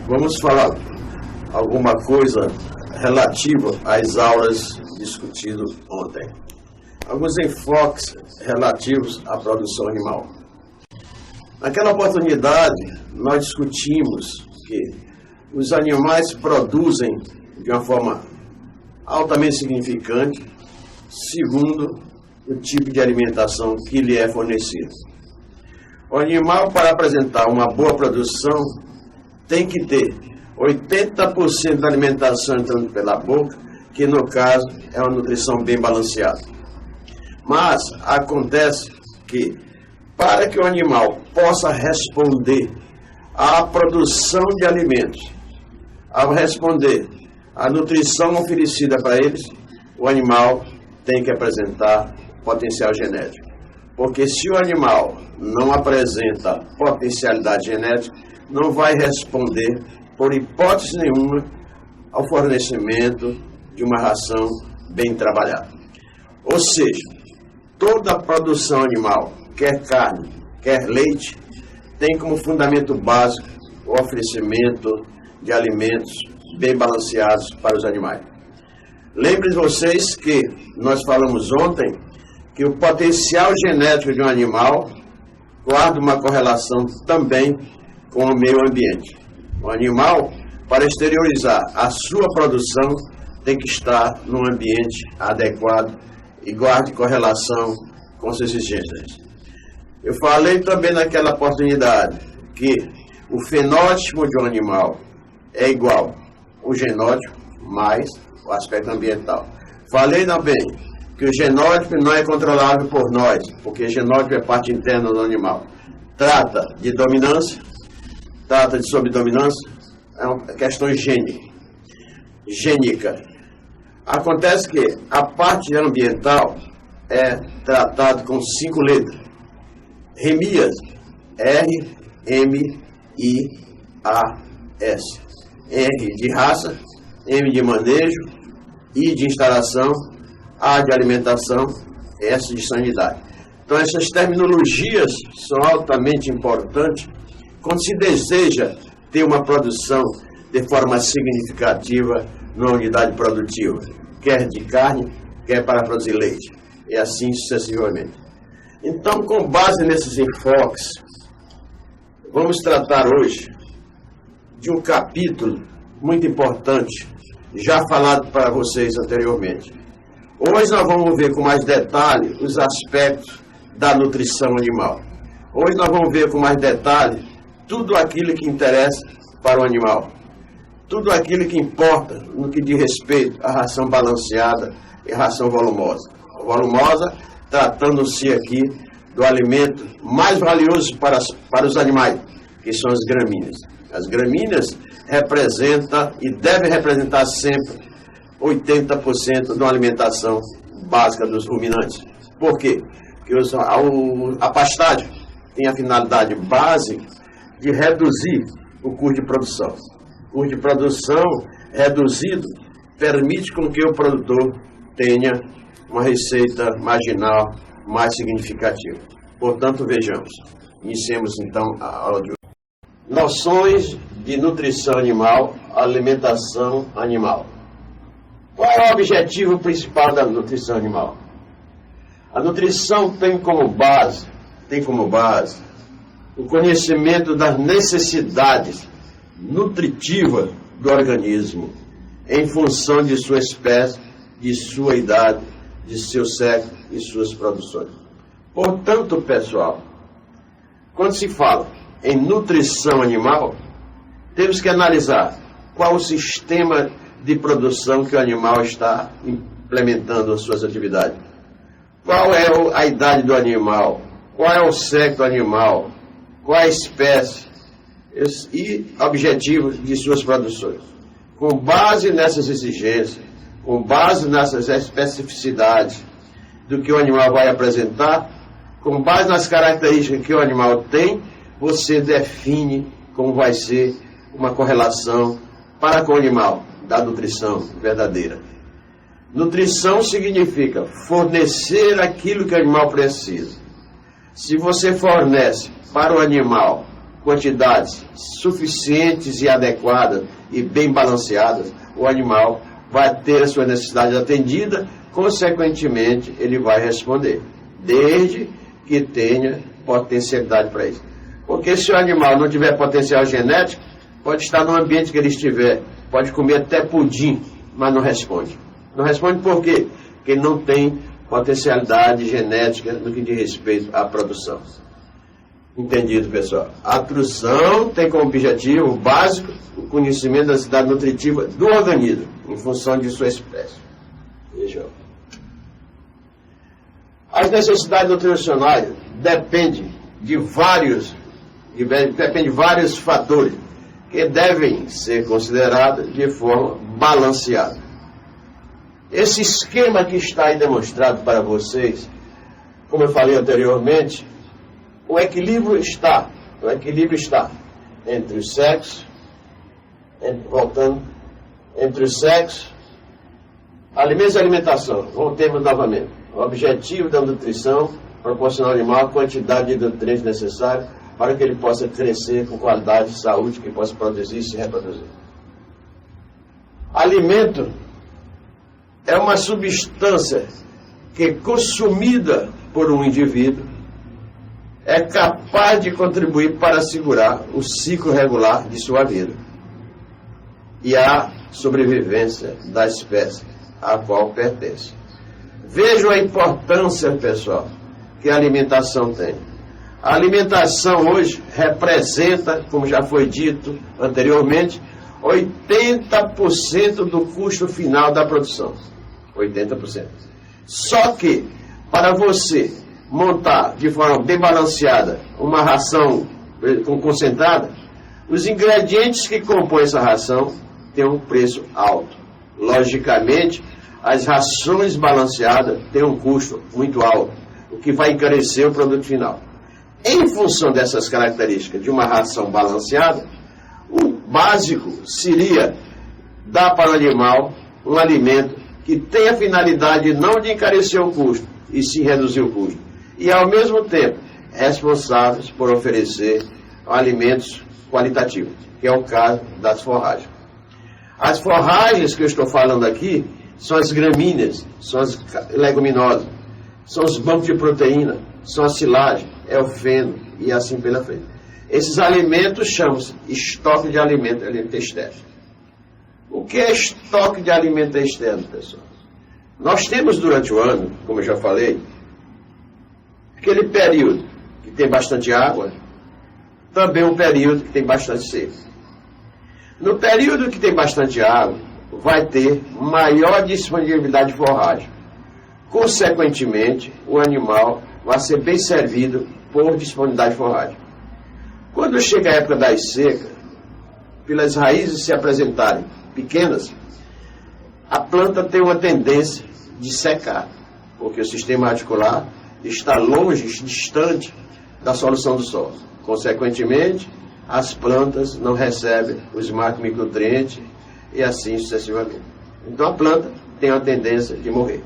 Vamos falar alguma coisa relativa às aulas discutidas ontem. Alguns enfoques relativos à produção animal. Naquela oportunidade, nós discutimos que os animais produzem de uma forma altamente significante, segundo o tipo de alimentação que lhe é fornecido. O animal, para apresentar uma boa produção, tem que ter 80% da alimentação entrando pela boca, que no caso é uma nutrição bem balanceada. Mas acontece que, para que o animal possa responder à produção de alimentos, ao responder à nutrição oferecida para eles, o animal tem que apresentar potencial genético. Porque se o animal não apresenta potencialidade genética, não vai responder, por hipótese nenhuma, ao fornecimento de uma ração bem trabalhada. Ou seja, toda a produção animal, quer carne, quer leite, tem como fundamento básico o oferecimento de alimentos bem balanceados para os animais. Lembrem vocês que nós falamos ontem que o potencial genético de um animal guarda uma correlação também com o meio ambiente. O animal, para exteriorizar a sua produção, tem que estar num ambiente adequado e guarde correlação com suas exigências. Eu falei também naquela oportunidade que o fenótipo de um animal é igual ao genótipo mais o aspecto ambiental. Falei também que o genótipo não é controlável por nós, porque o genótipo é parte interna do animal. Trata de dominância, trata de subdominância, é uma questão gênica. Acontece que a parte ambiental é tratada com 5 letras. Remias, R-M-I-A-S. R de raça, M de manejo, I de instalação, A de alimentação, S de sanidade. Então essas terminologias são altamente importantes quando se deseja ter uma produção de forma significativa numa unidade produtiva, quer de carne, quer para produzir leite, e assim sucessivamente. Então, com base nesses enfoques, vamos tratar hoje de um capítulo muito importante, já falado para vocês anteriormente. Hoje nós vamos ver com mais detalhe os aspectos da nutrição animal. Hoje nós vamos ver com mais detalhe tudo aquilo que interessa para o animal. Tudo aquilo que importa no que diz respeito à ração balanceada e ração volumosa. Volumosa, tratando-se aqui do alimento mais valioso para os animais, que são as gramíneas. As gramíneas representam e devem representar sempre 80% de uma alimentação básica dos ruminantes. Por quê? Porque a pastagem tem a finalidade básica de reduzir o custo de produção. O custo de produção reduzido permite com que o produtor tenha uma receita marginal mais significativa. Portanto, vejamos. Iniciemos então a aula de hoje. Noções de nutrição animal, alimentação animal. Qual é o objetivo principal da nutrição animal? A nutrição tem como base o conhecimento das necessidades nutritivas do organismo em função de sua espécie, de sua idade, de seu sexo e suas produções. Portanto, pessoal, quando se fala em nutrição animal, temos que analisar qual o sistema de produção que o animal está implementando as suas atividades. Qual é a idade do animal? Qual é o sexo do animal? Qual é a espécie e objetivos de suas produções? Com base nessas exigências, com base nessas especificidades do que o animal vai apresentar, com base nas características que o animal tem, você define como vai ser uma correlação para com o animal da nutrição verdadeira. Nutrição significa fornecer aquilo que o animal precisa. Se você fornece para o animal quantidades suficientes e adequadas e bem balanceadas, o animal vai ter a sua necessidade atendida, consequentemente ele vai responder, desde que tenha potencialidade para isso. Porque se o animal não tiver potencial genético, pode estar no ambiente que ele estiver, pode comer até pudim, mas não responde. Não responde por quê? Porque ele não tem potencialidade genética no que diz respeito à produção. Entendido, pessoal? A nutrição tem como objetivo básico o conhecimento da necessidade nutritiva do organismo, em função de sua espécie. Vejam. As necessidades nutricionais dependem de vários fatores que devem ser considerados de forma balanceada. Esse esquema que está aí demonstrado para vocês, como eu falei anteriormente, o equilíbrio está entre os sexos, entre os sexos, alimentos e alimentação. Voltemos novamente. O objetivo da nutrição, proporcionar ao animal a quantidade de nutrientes necessários para que ele possa crescer com qualidade de saúde, que possa produzir e se reproduzir. Alimento é uma substância que, consumida por um indivíduo, é capaz de contribuir para assegurar o ciclo regular de sua vida e a sobrevivência da espécie a qual pertence. Vejam a importância, pessoal, que a alimentação tem. A alimentação hoje representa, como já foi dito anteriormente, 80% do custo final da produção. 80%. Só que, para você montar de forma bem balanceada uma ração concentrada, os ingredientes que compõem essa ração têm um preço alto. Logicamente, as rações balanceadas têm um custo muito alto, o que vai encarecer o produto final. Em função dessas características de uma ração balanceada, o básico seria dar para o animal um alimento que tenha a finalidade não de encarecer o custo, e sim reduzir o custo. E, ao mesmo tempo, responsáveis por oferecer alimentos qualitativos, que é o caso das forragens. As forragens que eu estou falando aqui são as gramíneas, são as leguminosas, são os bancos de proteína, são a silagem, é o feno e assim pela frente. Esses alimentos chamam-se estoque de alimento externo. O que é estoque de alimento externo, pessoal? Nós temos durante o ano, como eu já falei, aquele período que tem bastante água, também um período que tem bastante seca. No período que tem bastante água, vai ter maior disponibilidade de forragem. Consequentemente, o animal vai ser bem servido por disponibilidade de forragem. Quando chega a época das secas, pelas raízes se apresentarem pequenas, a planta tem uma tendência de secar, porque o sistema radicular está longe, distante da solução do solo. Consequentemente, as plantas não recebem os macronutrientes e assim sucessivamente. Então a planta tem a tendência de morrer.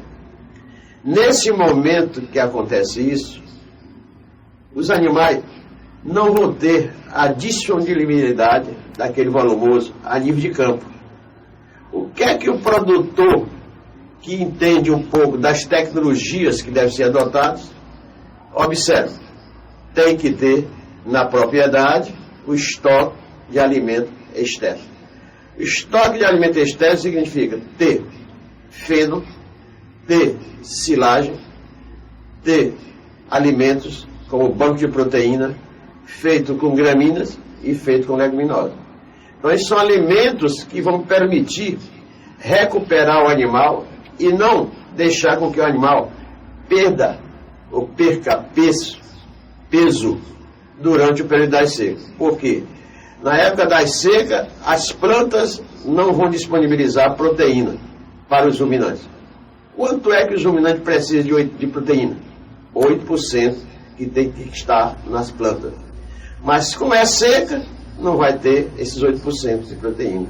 Nesse momento que acontece isso, os animais não vão ter a disponibilidade daquele volumoso a nível de campo. O que é que o produtor, que entende um pouco das tecnologias que devem ser adotadas, observa? Tem que ter na propriedade o estoque de alimento externo. O estoque de alimento externo significa ter feno, ter silagem, ter alimentos como banco de proteína, feito com gramíneas e feito com leguminosas. Então, esses são alimentos que vão permitir recuperar o animal e não deixar com que o animal perca peso durante o período das secas. Por quê? Na época das secas, as plantas não vão disponibilizar proteína para os ruminantes. Quanto é que os ruminantes precisam de proteína? 8% que tem que estar nas plantas. Mas como é seca, não vai ter esses 8% de proteína.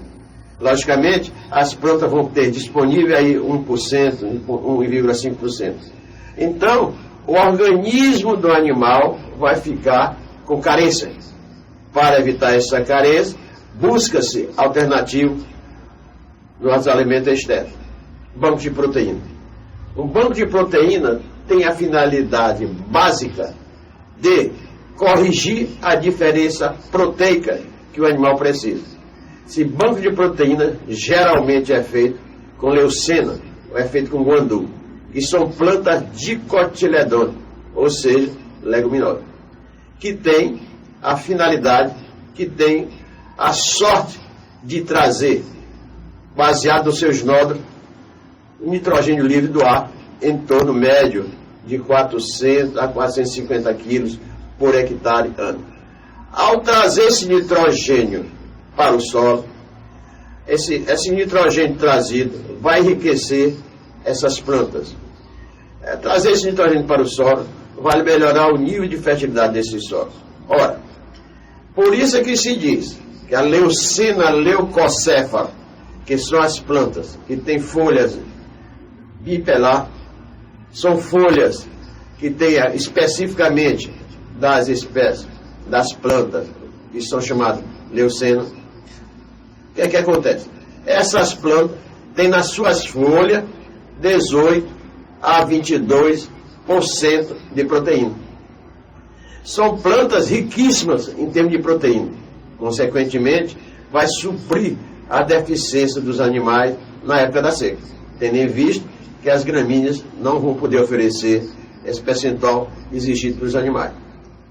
Logicamente, as plantas vão ter disponível aí 1%, 1,5%. Então, o organismo do animal vai ficar com carência. Para evitar essa carência, busca-se alternativo nos alimentos externos. Banco de proteína. O banco de proteína tem a finalidade básica de corrigir a diferença proteica que o animal precisa. Esse banco de proteína geralmente é feito com leucena, ou é feito com guandu, que são plantas dicotiledônicas, ou seja, leguminosas, que tem a finalidade, que tem a sorte de trazer, baseado nos seus nódulos, o nitrogênio livre do ar em torno médio de 400 a 450 quilos por hectare ano. Ao trazer esse nitrogênio para o solo, esse nitrogênio trazido vai enriquecer essas plantas. Trazer esse nitrogênio para o solo vai melhorar o nível de fertilidade desses solos. Ora, por isso é que se diz que a leucena leucocéfala, que são as plantas que têm folhas bipelar, são folhas que têm especificamente das espécies, das plantas, que são chamadas leucena. O que é que acontece? Essas plantas têm nas suas folhas 18 a 22% de proteína. São plantas riquíssimas em termos de proteína. Consequentemente, vai suprir a deficiência dos animais na época da seca, tendo em vista que as gramíneas não vão poder oferecer esse percentual exigido para os animais.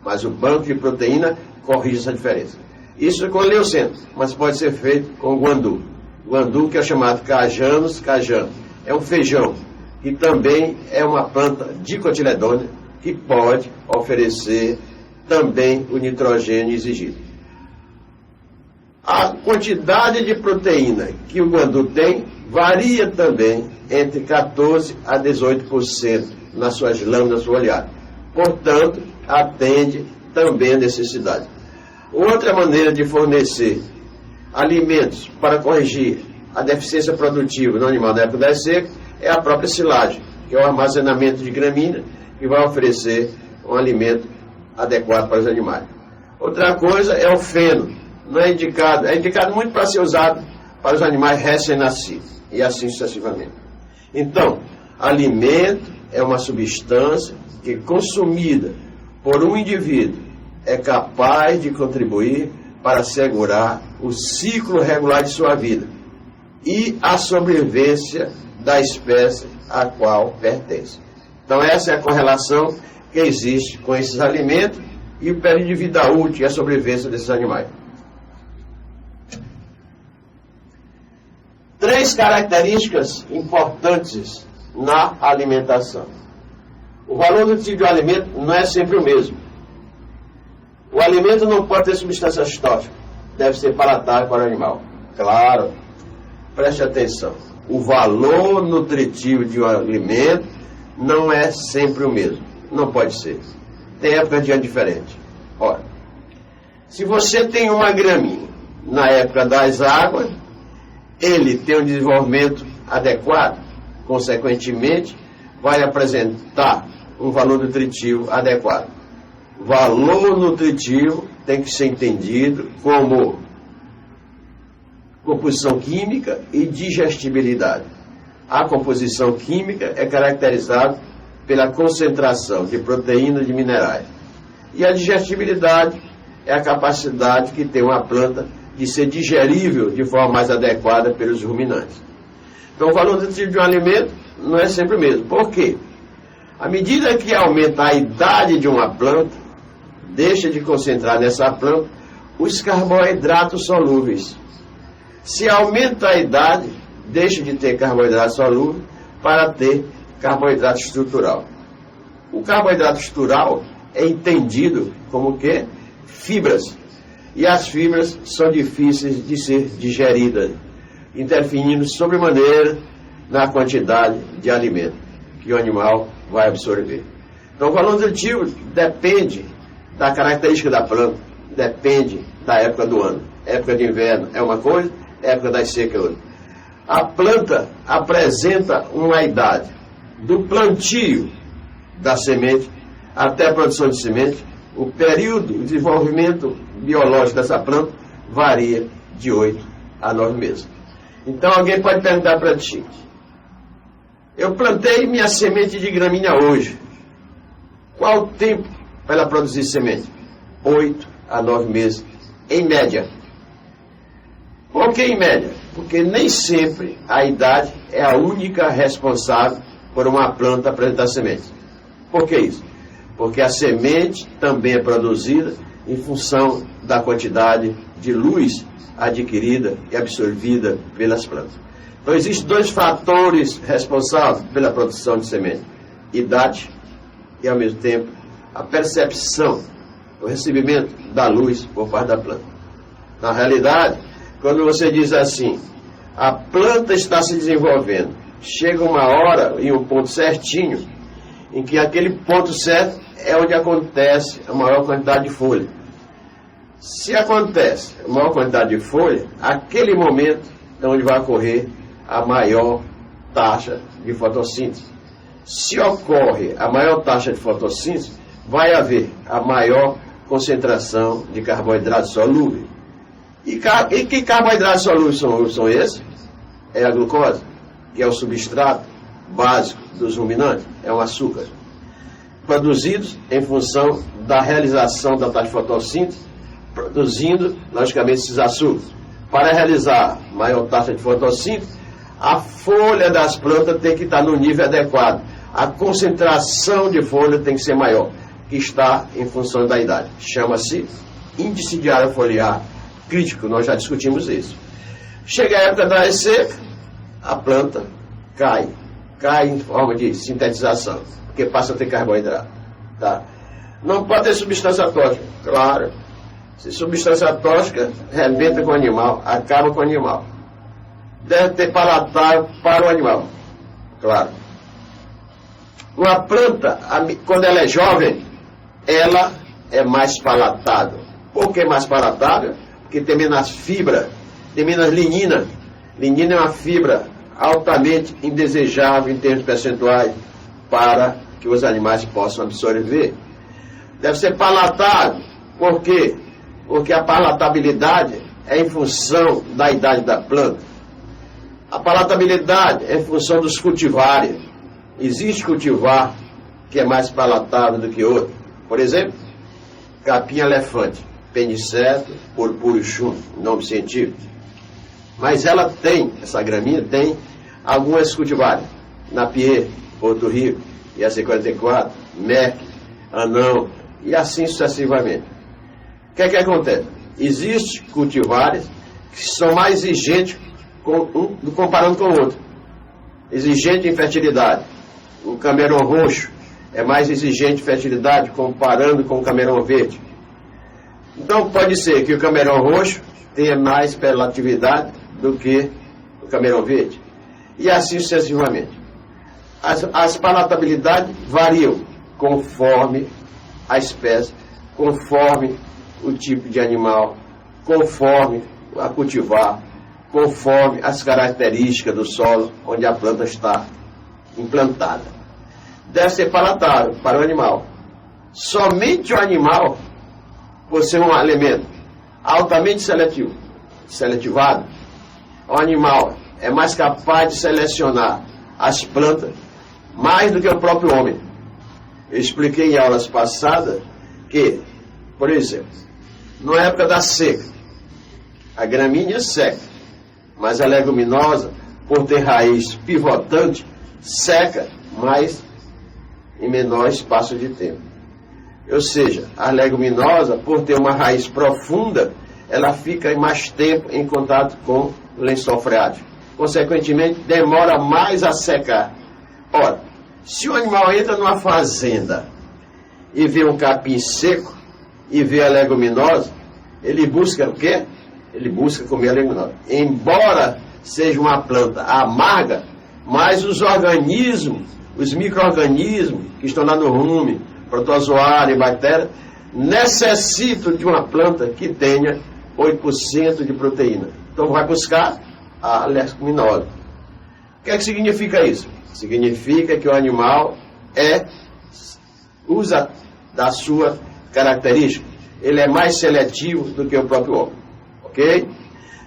Mas o banco de proteína corrige essa diferença. Isso é com leucena, mas pode ser feito com guandu. Guandu, que é chamado cajanus cajano. É um feijão, que também é uma planta dicotiledônica, que pode oferecer também o nitrogênio exigido. A quantidade de proteína que o guandu tem varia também entre 14% a 18% nas suas lâminas foliares. Portanto, atende também a necessidade. Outra maneira de fornecer alimentos para corrigir a deficiência produtiva no animal na época da seca é a própria silagem, que é o armazenamento de gramínea, que vai oferecer um alimento adequado para os animais. Outra coisa é o feno. Não é indicado, é indicado muito para ser usado para os animais recém-nascidos, e assim sucessivamente. Então, alimento é uma substância que, consumida por um indivíduo, é capaz de contribuir para assegurar o ciclo regular de sua vida e a sobrevivência da espécie a qual pertence. Então, essa é a correlação que existe com esses alimentos e o período de vida útil e a sobrevivência desses animais. 3 características importantes na alimentação. O valor nutritivo do alimento não é sempre o mesmo. O alimento não pode ter substâncias tóxicas. Deve ser palatável para o animal. Claro. Preste atenção. O valor nutritivo de um alimento não é sempre o mesmo. Não pode ser. Tem épocas de ano diferente. Ora, se você tem uma gramínea na época das águas, ele tem um desenvolvimento adequado, consequentemente, vai apresentar um valor nutritivo adequado. Valor nutritivo tem que ser entendido como composição química e digestibilidade. A composição química é caracterizada pela concentração de proteínas e de minerais. E a digestibilidade é a capacidade que tem uma planta de ser digerível de forma mais adequada pelos ruminantes. Então, o valor nutritivo de um alimento não é sempre o mesmo. Por quê? À medida que aumenta a idade de uma planta, deixa de concentrar nessa planta os carboidratos solúveis. Se aumenta a idade, deixa de ter carboidrato solúvel para ter carboidrato estrutural. O carboidrato estrutural é entendido como que fibras. E as fibras são difíceis de ser digeridas, interferindo sobremaneira na quantidade de alimento que o animal vai absorver. Então, o valor nutritivo depende da característica da planta, depende da época do ano. Época de inverno é uma coisa, época das secas é outra. A planta apresenta uma idade do plantio da semente até a produção de semente, O período de desenvolvimento biológico dessa planta varia de 8 a 9 meses. Então alguém pode perguntar para ti: eu plantei minha semente de gramínea hoje. Qual o tempo para ela produzir semente? 8 a 9 meses, em média. Por que em média? Porque nem sempre a idade é a única responsável por uma planta apresentar semente. Por que isso? Porque a semente também é produzida em função da quantidade de luz adquirida e absorvida pelas plantas. Então existem 2 fatores responsáveis pela produção de semente: idade e, ao mesmo tempo, a percepção, o recebimento da luz por parte da planta. Na realidade, quando você diz assim, a planta está se desenvolvendo, chega uma hora e um ponto certinho, em que aquele ponto certo é onde acontece a maior quantidade de folha. Se acontece a maior quantidade de folha, aquele momento é onde vai ocorrer a maior taxa de fotossíntese. Se ocorre a maior taxa de fotossíntese, vai haver a maior concentração de carboidratos solúveis. E que carboidratos solúveis são esses? É a glucose, que é o substrato básico dos ruminantes, é um açúcar, produzidos em função da realização da taxa de fotossíntese, produzindo, logicamente, esses açúcares. Para realizar maior taxa de fotossíntese, a folha das plantas tem que estar no nível adequado. A concentração de folha tem que ser maior, que está em função da idade. Chama-se índice de área foliar crítico, nós já discutimos isso. Chega a época da seca, a planta cai em forma de sintetização, porque passa a ter carboidrato. Tá? Não pode ter substância tóxica, claro. Se substância tóxica rebenta com o animal, acaba com o animal. Deve ter palatável para o animal, claro. Uma planta, quando ela é jovem, ela é mais palatável. Por que mais palatável? Porque tem menos fibra, tem menos lignina. Lignina é uma fibra altamente indesejável em termos percentuais para que os animais possam absorver. Deve ser palatável. Por quê? Porque a palatabilidade é em função da idade da planta. A palatabilidade é em função dos cultivares. Existe cultivar que é mais palatável do que outro. Por exemplo, capim-elefante, peniceto, purpúreo chum, nome científico. Mas ela tem, essa gramínea tem algumas cultivares. Napier, Porto Rico, IAC44, Merck, Anão, e assim sucessivamente. O que é que acontece? Existem cultivares que são mais exigentes comparando com o outro. Exigente em fertilidade. O camerão roxo é mais exigente em fertilidade comparando com o camerão verde. Então pode ser que o camerão roxo tenha mais perlatividade do que o camerão verde. E assim sucessivamente. As palatabilidades variam conforme a espécie, conforme o tipo de animal, conforme a cultivar, conforme as características do solo onde a planta está implantada. Deve ser palatável para o animal. Somente o animal, por ser um alimento altamente seletivado, o animal é mais capaz de selecionar as plantas mais do que o próprio homem. Eu expliquei em aulas passadas que, por exemplo, na época da seca, a gramínea seca, mas a leguminosa, por ter raiz pivotante, seca mais em menor espaço de tempo. Ou seja, a leguminosa, por ter uma raiz profunda, ela fica mais tempo em contato com o lençol freático. Consequentemente, demora mais a secar. Ora, se o animal entra numa fazenda e vê um capim seco e vê a leguminosa, ele busca o quê? Ele busca comer a leguminosa. Embora seja uma planta amarga, mas os organismos, os micro-organismos que estão lá no rumen, protozoário e bactéria, necessitam de uma planta que tenha 8% de proteína. Então vai buscar a leguminosa. O que é que significa isso? Significa que o animal usa da sua características, ele é mais seletivo do que o próprio homem. Ok?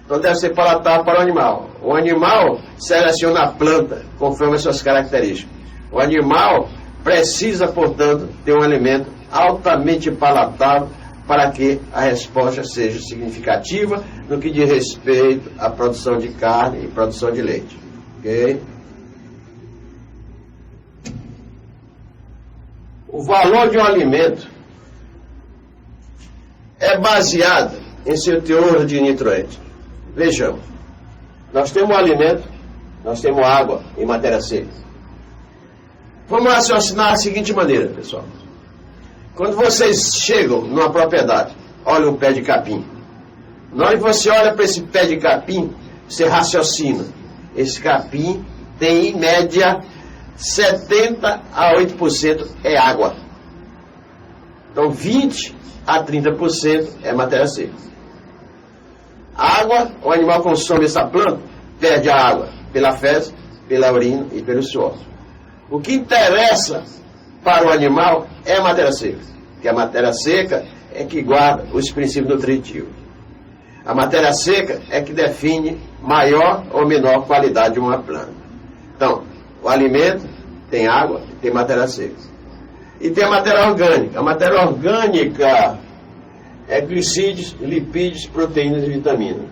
Então deve ser palatável para o animal. O animal seleciona a planta conforme as suas características. O animal precisa, portanto, ter um alimento altamente palatável para que a resposta seja significativa no que diz respeito à produção de carne e produção de leite. Ok? O valor de um alimento é baseado em seu teor de nutrientes. Vejamos, nós temos um alimento, nós temos água e matéria seca. Vamos raciocinar da seguinte maneira, pessoal. Quando vocês chegam numa propriedade, olha um pé de capim. Na hora que você olha para esse pé de capim, você raciocina. Esse capim tem, em média, 70% a 8% é água. Então, 20% a 30% é matéria seca. Água, o animal consome essa planta, perde a água pela fezes, pela urina e pelo suor. O que interessa para o animal é a matéria seca, porque a matéria seca é que guarda os princípios nutritivos. A matéria seca é que define maior ou menor qualidade de uma planta. Então, o alimento tem água, tem matéria seca. E tem a matéria orgânica. A matéria orgânica é glicídios, lipídios, proteínas e vitaminas.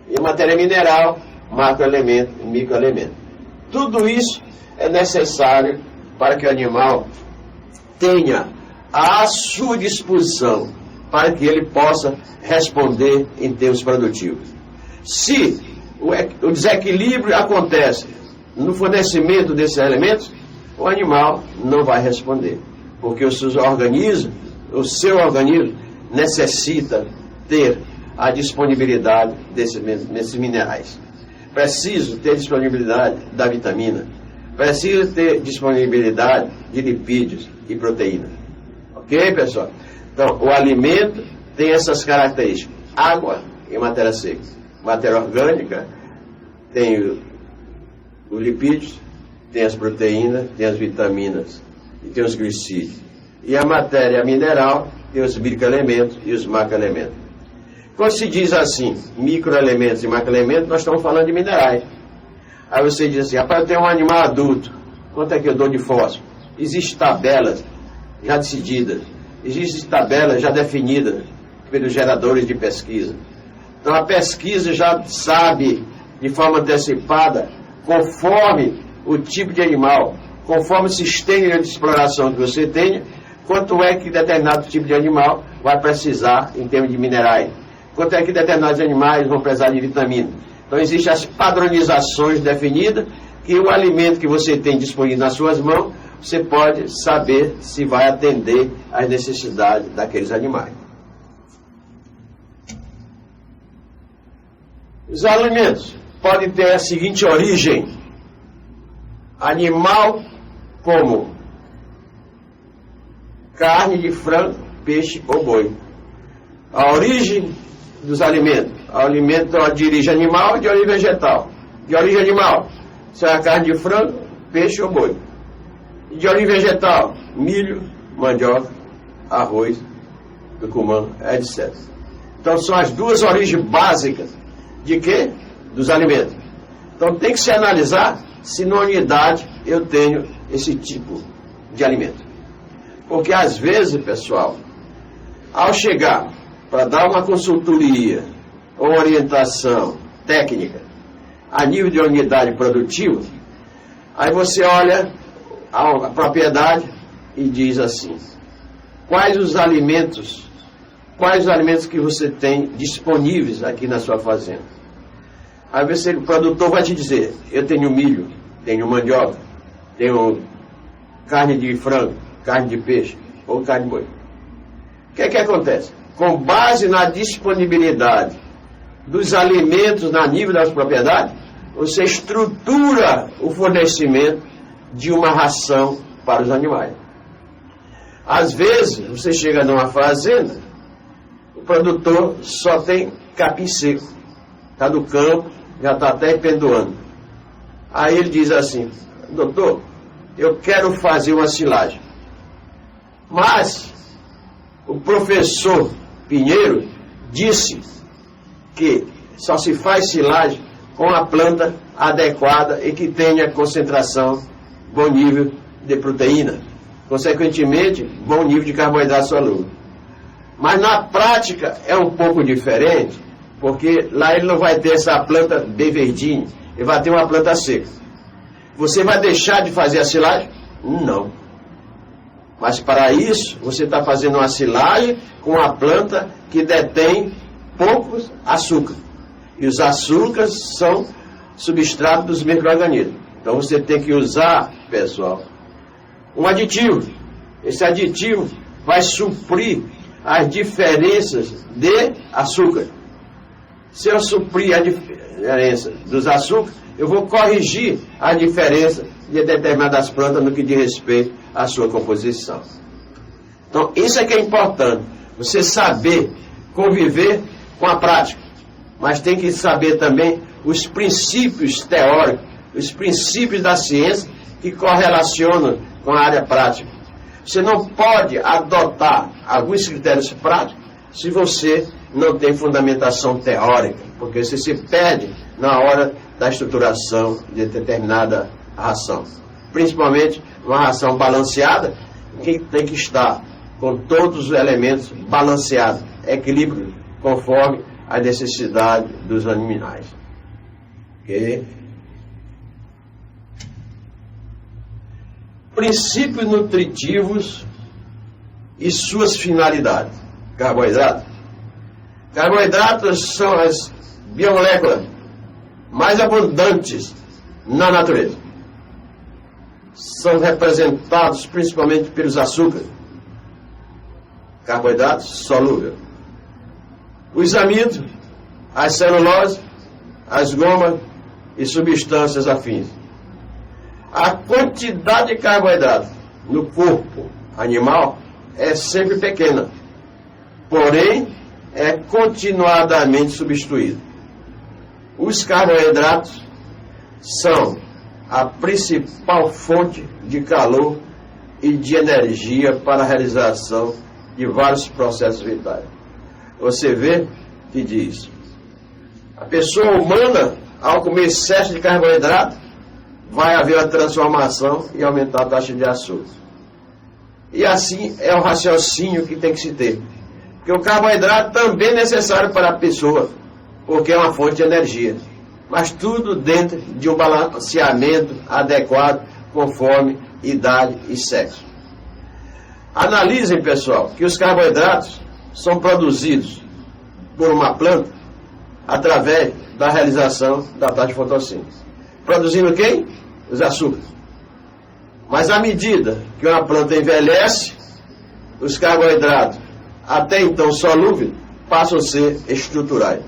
E a matéria mineral, macroelemento e microelemento. Tudo isso é necessário para que o animal tenha à sua disposição para que ele possa responder em termos produtivos. Se o desequilíbrio acontece no fornecimento desses elementos, o animal não vai responder, porque o seu organismo necessita ter a disponibilidade desses minerais. Preciso ter disponibilidade da vitamina, preciso ter disponibilidade de lipídios e proteína. Ok, pessoal? Então, o alimento tem essas características: água e matéria seca. Matéria orgânica tem os lipídios, tem as proteínas, tem as vitaminas e tem os glicídios. E a matéria mineral tem os microelementos e os macroelementos. Quando se diz assim, microelementos e macroelementos, nós estamos falando de minerais. Aí você diz assim: rapaz, eu tenho um animal adulto, quanto é que eu dou de fósforo? Existem tabelas já decididas, existem tabelas já definidas pelos geradores de pesquisa. Então a pesquisa já sabe de forma antecipada, conforme o tipo de animal, conforme o sistema de exploração que você tenha, quanto é que determinado tipo de animal vai precisar em termos de minerais, quanto é que determinados animais vão precisar de vitamina. Então existem as padronizações definidas, que o alimento que você tem disponível nas suas mãos, você pode saber se vai atender às necessidades daqueles animais. Os alimentos podem ter a seguinte origem: animal, como carne de frango, peixe ou boi. A origem dos alimentos: o alimento de origem animal e de origem vegetal. De origem animal, se é a carne de frango, peixe ou boi. E de origem vegetal: milho, mandioca, arroz, tucumã, etc. Então são as duas origens básicas de quê? Dos alimentos. Então tem que se analisar se na unidade eu tenho esse tipo de alimento. Porque às vezes, pessoal, ao chegar para dar uma consultoria ou orientação técnica a nível de unidade produtiva, aí você olha a propriedade e diz assim: quais os alimentos que você tem disponíveis aqui na sua fazenda? Aí o produtor vai te dizer: eu tenho milho, tenho mandioca, tenho carne de frango, carne de peixe ou carne de boi. O que é que acontece? Com base na disponibilidade dos alimentos na nível das propriedades, você estrutura o fornecimento de uma ração para os animais. Às vezes, você chega numa fazenda, o produtor só tem capim seco, está no campo, já está até pendoando. Aí ele diz assim: doutor, eu quero fazer uma silagem, mas O professor Pinheiro disse que só se faz silagem com a planta adequada e que tenha concentração, bom nível de proteína, consequentemente, bom nível de carboidrato solúvel. Mas na prática é um pouco diferente, porque lá ele não vai ter essa planta bem verdinha, ele vai ter uma planta seca. Você vai deixar de fazer a silagem? Não. Mas para isso, você está fazendo uma silagem com uma planta que detém poucos açúcares. E os açúcares são substrato dos micro-organismos. Então você tem que usar, pessoal, um aditivo. Esse aditivo vai suprir as diferenças de açúcar. Se eu suprir a diferença dos açúcares, eu vou corrigir a diferença de determinadas plantas no que diz respeito à sua composição. Então, isso é que é importante. Você saber conviver com a prática. Mas tem que saber também os princípios teóricos, os princípios da ciência que correlacionam com a área prática. Você não pode adotar alguns critérios práticos se você não tem fundamentação teórica, porque você se perde na hora da estruturação de determinada ração. Principalmente uma ração balanceada, que tem que estar com todos os elementos balanceados, equilíbrio, conforme a necessidade dos animais. Ok? Princípios nutritivos e suas finalidades. Carboidratos. Carboidratos são as biomoléculas mais abundantes na natureza. São representados principalmente pelos açúcares. Carboidratos solúveis. Os amidos, as celuloses, as gomas e substâncias afins. A quantidade de carboidrato no corpo animal é sempre pequena, porém é continuadamente substituída. Os carboidratos são a principal fonte de calor e de energia para a realização de vários processos vitais. Você vê que diz, a pessoa humana, ao comer excesso de carboidrato, vai haver uma transformação e aumentar a taxa de açúcar. E assim é o raciocínio que tem que se ter. Porque o carboidrato também é necessário para a pessoa, porque é uma fonte de energia. Mas tudo dentro de um balanceamento adequado, conforme idade e sexo. Analisem, pessoal, que os carboidratos são produzidos por uma planta através da realização da taxa de fotossíntese. Produzindo quem? Os açúcares. Mas à medida que uma planta envelhece, os carboidratos, até então solúveis, passam a ser estruturais.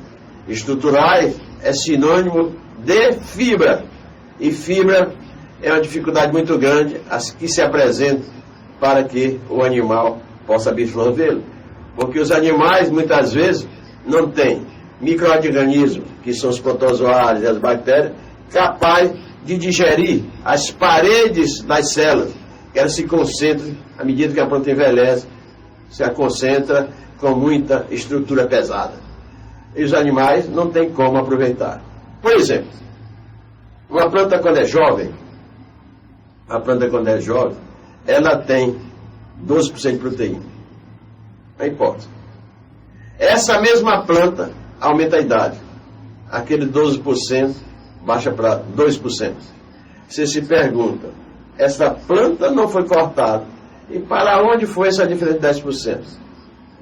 Estruturais é sinônimo de fibra. E fibra é uma dificuldade muito grande que se apresenta para que o animal possa absorvê-lo. Porque os animais, muitas vezes, não têm micro-organismos, que são os protozoários e as bactérias, capazes de digerir as paredes das células, que elas se concentram, à medida que a planta envelhece, se concentra com muita estrutura pesada. E os animais não têm como aproveitar. Por exemplo, uma planta quando é jovem, ela tem 12% de proteína. Não importa. Essa mesma planta aumenta a idade. Aquele 12% baixa para 2%. Você se pergunta, essa planta não foi cortada. E para onde foi essa diferença de 10%?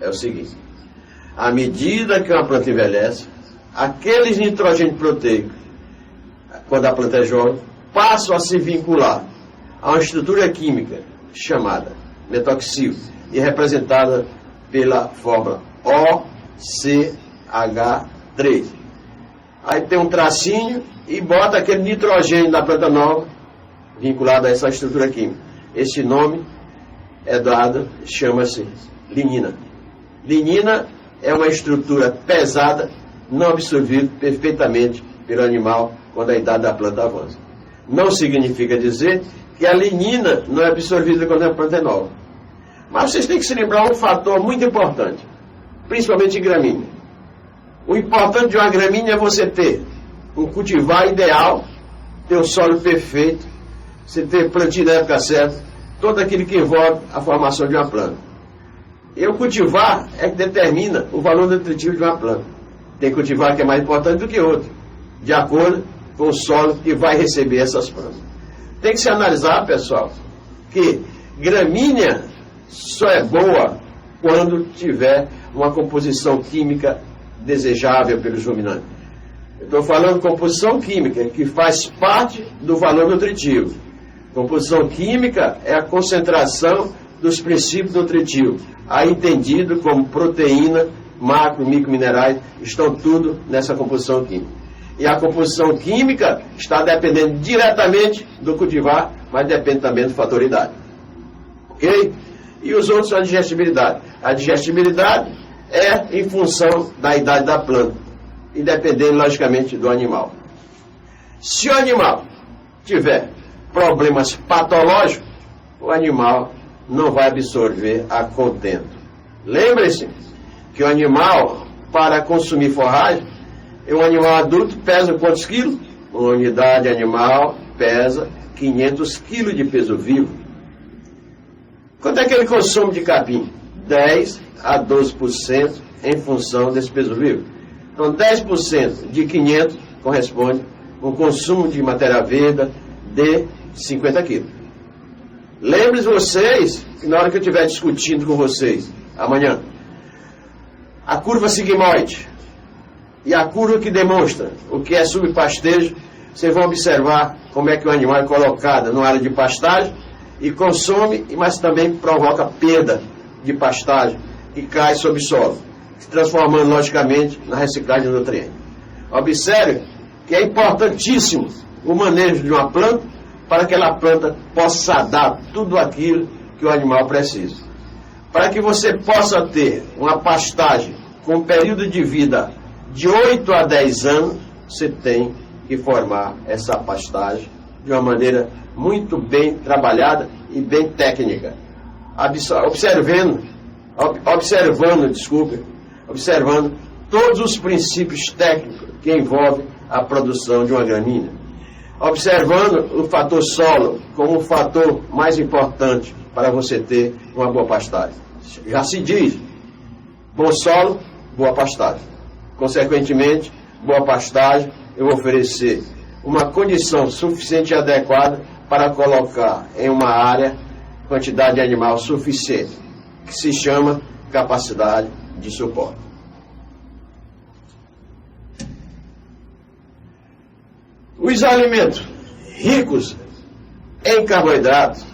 É o seguinte, à medida que uma planta envelhece, aqueles nitrogênio proteicos, quando a planta é jovem, passam a se vincular a uma estrutura química chamada metoxil e representada pela fórmula OCH3. Aí tem um tracinho e bota aquele nitrogênio da planta nova vinculado a essa estrutura química. Esse nome é dado, chama-se lignina. Lignina é uma estrutura pesada, não absorvida perfeitamente pelo animal quando a idade da planta avança. Não significa dizer que a lignina não é absorvida quando a planta é nova. Mas vocês têm que se lembrar um fator muito importante, principalmente em gramínea. O importante de uma gramínea é você ter um cultivar ideal, ter o solo perfeito, você ter plantio na época certa, todo aquilo que envolve a formação de uma planta. E o cultivar é que determina o valor nutritivo de uma planta. Tem cultivar que é mais importante do que outro, de acordo com o solo que vai receber essas plantas. Tem que se analisar, pessoal, que gramínea só é boa quando tiver uma composição química desejável pelos ruminantes. Eu estou falando composição química, que faz parte do valor nutritivo. Composição química é a concentração dos princípios nutritivos, aí entendido como proteína, macro, microminerais, estão tudo nessa composição química. E a composição química está dependendo diretamente do cultivar, mas depende também do fator idade. Ok? E os outros, a digestibilidade. A digestibilidade é em função da idade da planta e dependendo, logicamente, do animal. Se o animal tiver problemas patológicos, o animal não vai absorver a contento. Lembre-se que o animal, para consumir forragem, um animal adulto pesa quantos quilos? Uma unidade animal pesa 500 quilos de peso vivo. Quanto é que ele consome de capim? 10 a 12% em função desse peso vivo. Então 10% de 500 corresponde a um consumo de matéria verde de 50 quilos. Lembre-se vocês que na hora que eu estiver discutindo com vocês amanhã, a curva sigmoide e a curva que demonstra o que é subpastejo, vocês vão observar como é que o animal é colocado numa área de pastagem e consome, mas também provoca perda de pastagem que cai sobre o solo, se transformando logicamente na reciclagem de nutrientes. Observe que é importantíssimo o manejo de uma planta para que aquela planta possa dar tudo aquilo que o animal precisa. Para que você possa ter uma pastagem com um período de vida de 8 a 10 anos, você tem que formar essa pastagem de uma maneira muito bem trabalhada e bem técnica. Observando todos os princípios técnicos que envolvem a produção de uma gramínea. Observando o fator solo como o fator mais importante para você ter uma boa pastagem. Já se diz, bom solo, boa pastagem. Consequentemente, boa pastagem, eu vou oferecer uma condição suficiente e adequada para colocar em uma área quantidade de animal suficiente, que se chama capacidade de suporte. Os alimentos ricos em carboidratos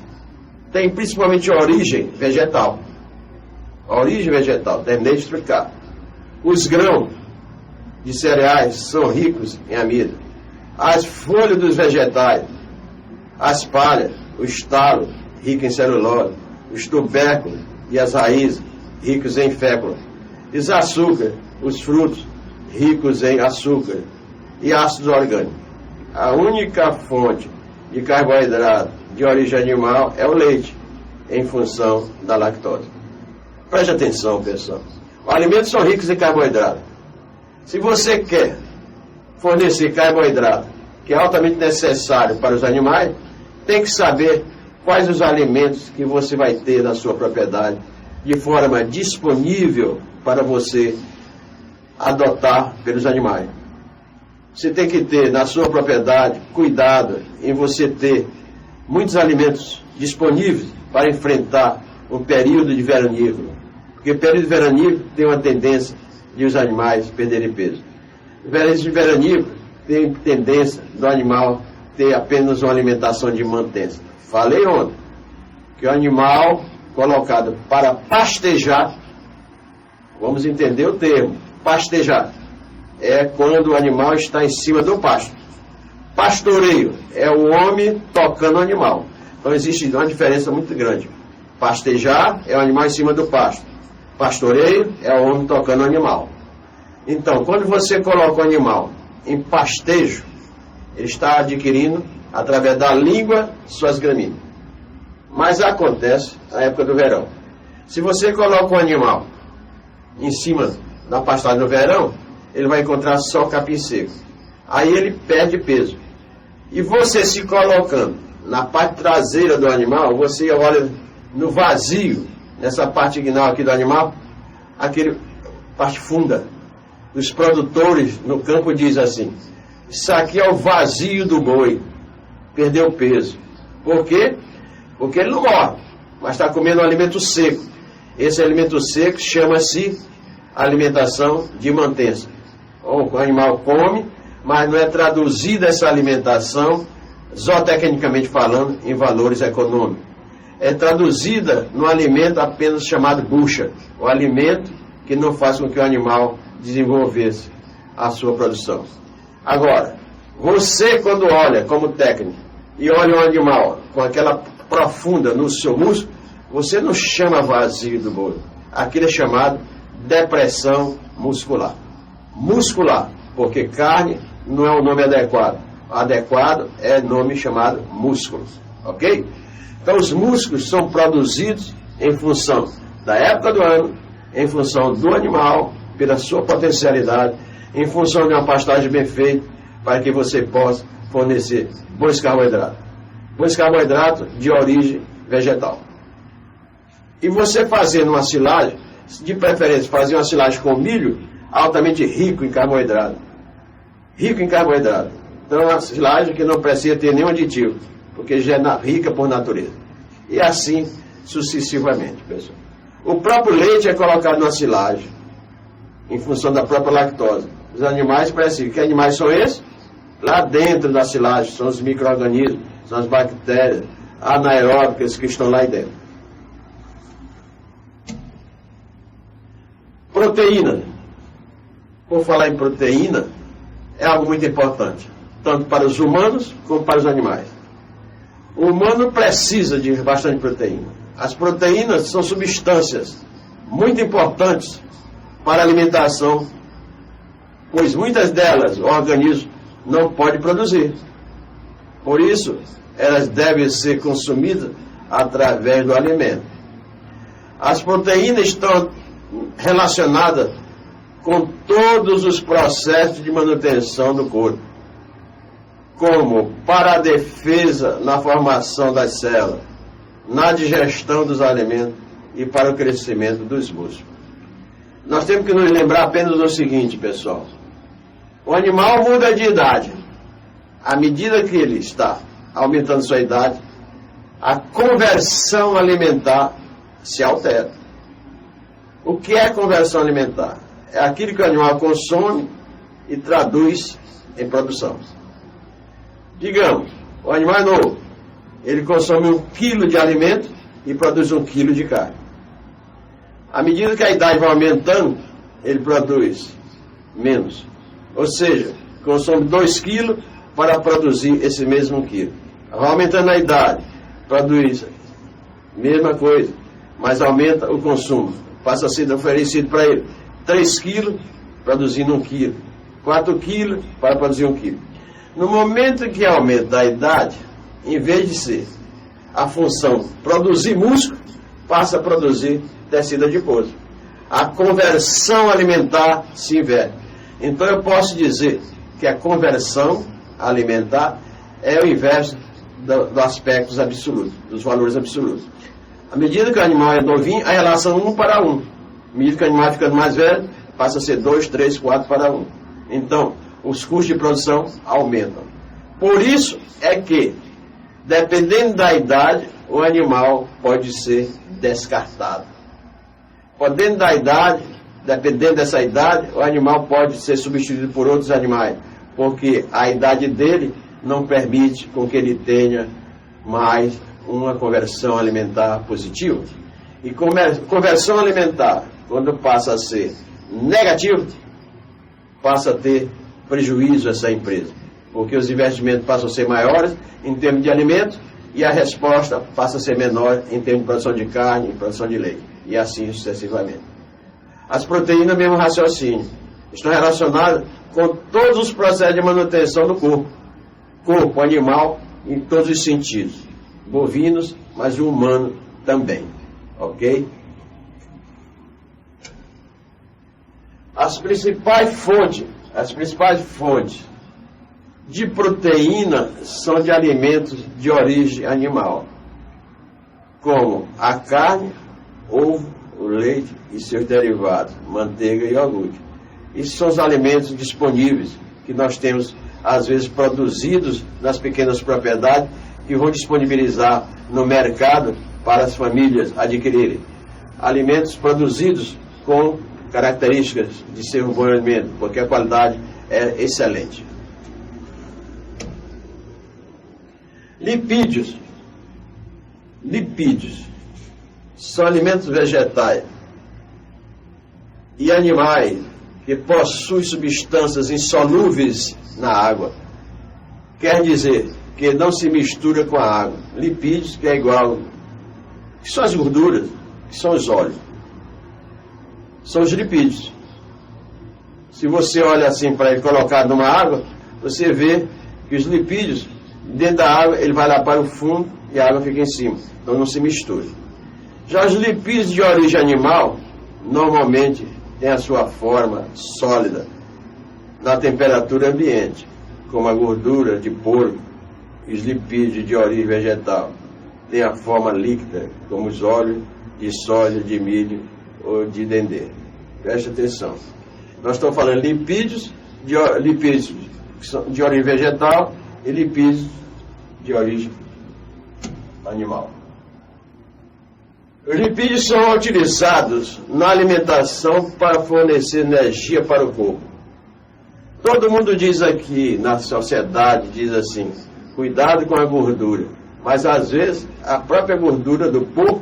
têm principalmente origem vegetal. Origem vegetal, terminei de explicar. Os grãos de cereais são ricos em amido. As folhas dos vegetais, as palhas, o estalo, rico em celulose, os tubérculos e as raízes, ricos em fécula. Os açúcares, os frutos, ricos em açúcar e ácidos orgânicos. A única fonte de carboidrato de origem animal é o leite, em função da lactose. Preste atenção, pessoal. Os alimentos são ricos em carboidrato. Se você quer fornecer carboidrato, que é altamente necessário para os animais, tem que saber quais os alimentos que você vai ter na sua propriedade, de forma disponível para você adotar pelos animais. Você tem que ter na sua propriedade cuidado em você ter muitos alimentos disponíveis para enfrentar o período de veranícola. Porque o período de veranícola tem uma tendência de os animais perderem peso. O período de veranícola tem tendência do animal ter apenas uma alimentação de mantência. Falei ontem que o animal colocado para pastejar, vamos entender o termo, pastejar, é quando o animal está em cima do pasto. Pastoreio é o homem tocando o animal. Então existe uma diferença muito grande. Pastejar é o animal em cima do pasto. Pastoreio é o homem tocando o animal. Então, quando você coloca o animal em pastejo, ele está adquirindo, através da língua, suas gramíneas. Mas acontece na época do verão. Se você coloca um animal em cima da pastagem no verão, ele vai encontrar só capim seco. Aí ele perde peso. E você se colocando na parte traseira do animal, você olha no vazio, nessa parte inguinal aqui do animal, aquele parte funda. Os produtores no campo dizem assim: isso aqui é o vazio do boi, perdeu peso. Por quê? Porque ele não morre, mas está comendo um alimento seco. Esse alimento seco chama-se alimentação de mantença. O animal come, mas não é traduzida essa alimentação, zootecnicamente falando, em valores econômicos. É traduzida no alimento apenas chamado bucha, o alimento que não faz com que o animal desenvolvesse a sua produção. Agora, você quando olha como técnico e olha um animal com aquela profunda no seu músculo, você não chama vazio do boi. Aquilo é chamado depressão muscular. Muscular, porque carne não é o nome adequado. Adequado é nome chamado músculo. Ok? Então os músculos são produzidos em função da época do ano, em função do animal, pela sua potencialidade, em função de uma pastagem bem feita, para que você possa fornecer bons carboidratos. Bons carboidratos de origem vegetal. E você fazendo uma silagem, de preferência fazer uma silagem com milho, altamente rico em carboidrato. Rico em carboidrato. Então é uma silagem que não precisa ter nenhum aditivo, porque já é rica por natureza. E assim sucessivamente, pessoal. O próprio leite é colocado na silagem, em função da própria lactose. Os animais parecem. Que animais são esses? Lá dentro da silagem são os micro-organismos, são as bactérias anaeróbicas que estão lá dentro. Proteína. Por falar em proteína, é algo muito importante, tanto para os humanos como para os animais. O humano precisa de bastante proteína. As proteínas são substâncias muito importantes para a alimentação, pois muitas delas o organismo não pode produzir. Por isso, elas devem ser consumidas através do alimento. As proteínas estão relacionadas com todos os processos de manutenção do corpo, como para a defesa na formação das células, na digestão dos alimentos e para o crescimento dos músculos. Nós temos que nos lembrar apenas do seguinte, pessoal. O animal muda de idade. À medida que ele está aumentando sua idade, a conversão alimentar se altera. O que é conversão alimentar? É aquilo que o animal consome e traduz em produção. Digamos, o animal é novo. Ele consome 1 quilo de alimento e produz 1 quilo de carne. À medida que a idade vai aumentando, ele produz menos. Ou seja, consome 2 quilos para produzir esse mesmo quilo. Vai aumentando a idade, produz a mesma coisa, mas aumenta o consumo. Passa a ser oferecido para ele 3 quilos, produzindo 1 quilo. 4 quilos para produzir 1 quilo. No momento em que aumenta a idade, em vez de ser a função produzir músculo, passa a produzir tecido adiposo. A conversão alimentar se inverte. Então eu posso dizer que a conversão alimentar é o inverso dos aspectos absolutos, dos valores absolutos. À medida que o animal é novinho, a relação 1 para 1. À medida que o animal ficando mais velho, passa a ser 2, 3, 4 para 1. Então, os custos de produção aumentam. Por isso é que, dependendo da idade, o animal pode ser descartado. Dependendo da idade, dependendo dessa idade, o animal pode ser substituído por outros animais, porque a idade dele não permite com que ele tenha mais uma conversão alimentar positiva. E conversão alimentar, quando passa a ser negativa, passa a ter prejuízo essa empresa, porque os investimentos passam a ser maiores em termos de alimentos e a resposta passa a ser menor em termos de produção de carne e produção de leite, e assim sucessivamente. As proteínas, mesmo raciocínio, estão relacionadas com todos os processos de manutenção do corpo animal em todos os sentidos, bovinos, mas o humano também, ok? As principais fontes de proteína são de alimentos de origem animal, como a carne, ovo, o leite e seus derivados, manteiga e iogurte. Esses são os alimentos disponíveis que nós temos, às vezes, produzidos nas pequenas propriedades, que vão disponibilizar no mercado para as famílias adquirirem. Alimentos produzidos com características de ser um bom alimento, porque a qualidade é excelente. Lipídios são alimentos vegetais e animais que possuem substâncias insolúveis na água. Quer dizer que não se mistura com a água. Lipídios, que é igual, que são as gorduras, que são os óleos. São os lipídios. Se você olha assim para ele colocado numa água, você vê que os lipídios, dentro da água, ele vai lá para o fundo e a água fica em cima. Então não se mistura. Já os lipídios de origem animal, normalmente têm a sua forma sólida na temperatura ambiente, como a gordura de porco e os lipídios de origem vegetal. Tem a forma líquida, como os óleos de soja, de milho ou de dendê. Preste atenção. Nós estamos falando lipídios de origem vegetal e lipídios de origem animal. Os lipídios são utilizados na alimentação para fornecer energia para o corpo. Todo mundo diz aqui, na sociedade, diz assim, cuidado com a gordura. Mas às vezes a própria gordura do porco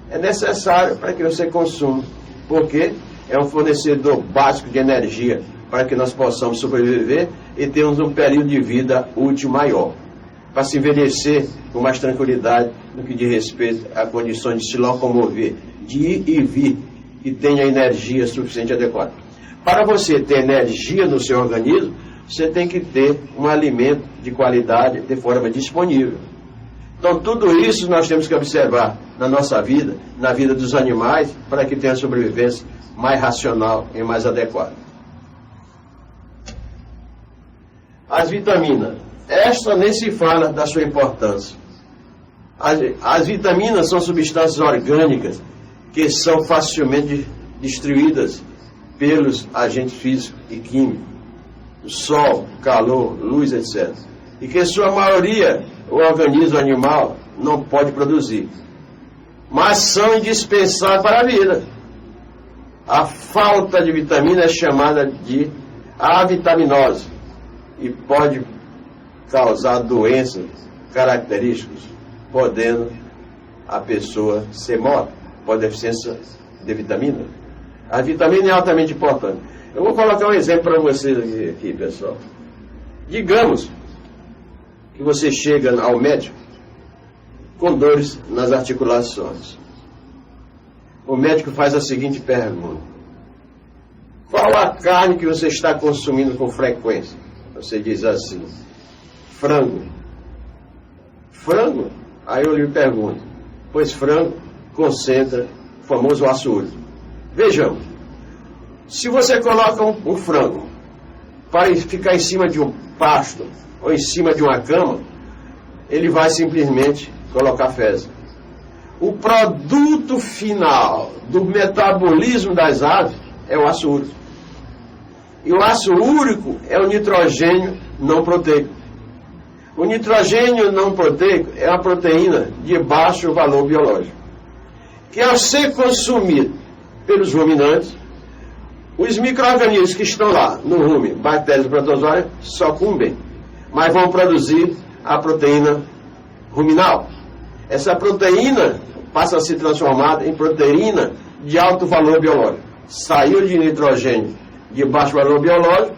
é necessária para que você consuma, porque é um fornecedor básico de energia para que nós possamos sobreviver e termos um período de vida útil maior, para se envelhecer com mais tranquilidade no que diz respeito a condições de se locomover, de ir e vir, e tenha energia suficiente e adequada. Para você ter energia no seu organismo, você tem que ter um alimento de qualidade de forma disponível. Então, tudo isso nós temos que observar na nossa vida, na vida dos animais, para que tenha sobrevivência mais racional e mais adequada. As vitaminas. Esta nem se fala da sua importância. As vitaminas são substâncias orgânicas que são facilmente destruídas pelos agentes físicos e químicos, o sol, calor, luz, etc. E que, em sua maioria, o organismo animal não pode produzir, mas são indispensáveis para a vida. A falta de vitamina é chamada de avitaminose e pode causar doenças características, podendo a pessoa ser morta por deficiência de vitamina. A vitamina é altamente importante. Eu vou colocar um exemplo para vocês aqui, pessoal. Digamos que você chega ao médico com dores nas articulações. O médico faz a seguinte pergunta: qual a carne que você está consumindo com frequência? Você diz assim: frango. Frango? Aí eu lhe pergunto: pois frango concentra o famoso ácido úrico. Vejamos, se você coloca um frango para ficar em cima de um pasto ou em cima de uma cama, ele vai simplesmente colocar fezes. O produto final do metabolismo das aves é o ácido úrico. E o ácido úrico é o nitrogênio não proteico. O nitrogênio não proteico é uma proteína de baixo valor biológico, que ao ser consumido pelos ruminantes, os micro-organismos que estão lá no rumen, bactérias e protozoários, sucumbem, mas vão produzir a proteína ruminal. Essa proteína passa a ser transformada em proteína de alto valor biológico. Saiu de nitrogênio de baixo valor biológico,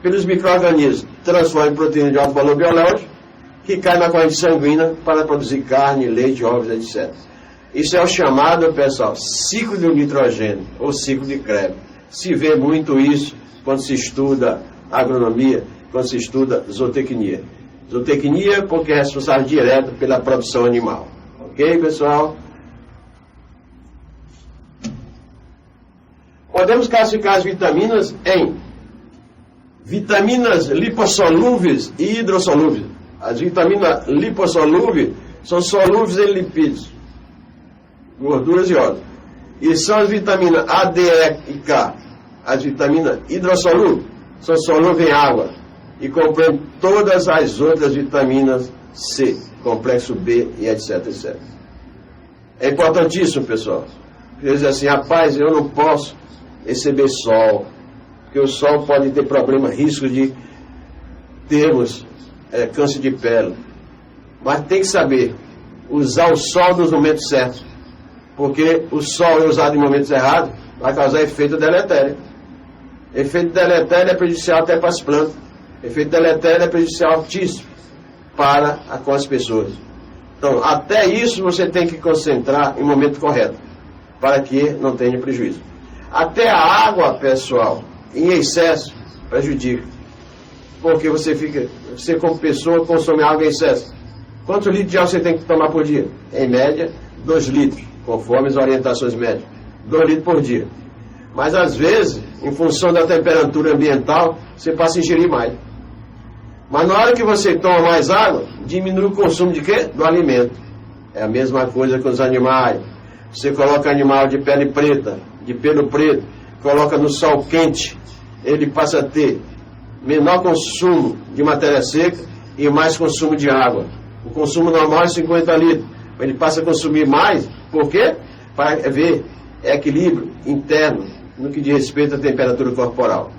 pelos micro-organismos transforma em proteína de alto valor biológico, que cai na corrente sanguínea para produzir carne, leite, ovos, etc. Isso é o chamado, pessoal, ciclo do nitrogênio, ou ciclo de Krebs. Se vê muito isso quando se estuda agronomia, quando se estuda zootecnia. Zootecnia porque é responsável direto pela produção animal. Ok, pessoal? Podemos classificar as vitaminas em vitaminas lipossolúveis e hidrossolúveis. As vitaminas lipossolúveis são solúveis em lipídios, gorduras e óleo. E são as vitaminas A, D, E e K. As vitaminas hidrossolúveis são solúveis em água e compreendem todas as outras vitaminas C, complexo B e etc, etc. É importantíssimo, pessoal. Quer dizer assim, rapaz, eu não posso receber sol, porque o sol pode ter problema, risco de termos câncer de pele. Mas tem que saber usar o sol nos momentos certos, porque o sol usado em momentos errados vai causar efeito deletério. Efeito deletério é prejudicial até para as plantas. Efeito deletério é prejudicial altíssimo com as pessoas. Então, até isso você tem que concentrar em momento correto, para que não tenha prejuízo. Até a água, pessoal, em excesso, prejudica. Porque você como pessoa consome água em excesso. Quantos litros de água você tem que tomar por dia? Em média, 2 litros, conforme as orientações médicas. 2 litros por dia. Mas às vezes, em função da temperatura ambiental, você passa a ingerir mais. Mas na hora que você toma mais água, diminui o consumo de quê? Do alimento. É a mesma coisa com os animais. Você coloca animal de pele preta, de pelo preto, coloca no sol quente, ele passa a ter menor consumo de matéria seca e mais consumo de água. O consumo normal é 50 litros. Ele passa a consumir mais, por quê? Para ver equilíbrio interno no que diz respeito à temperatura corporal.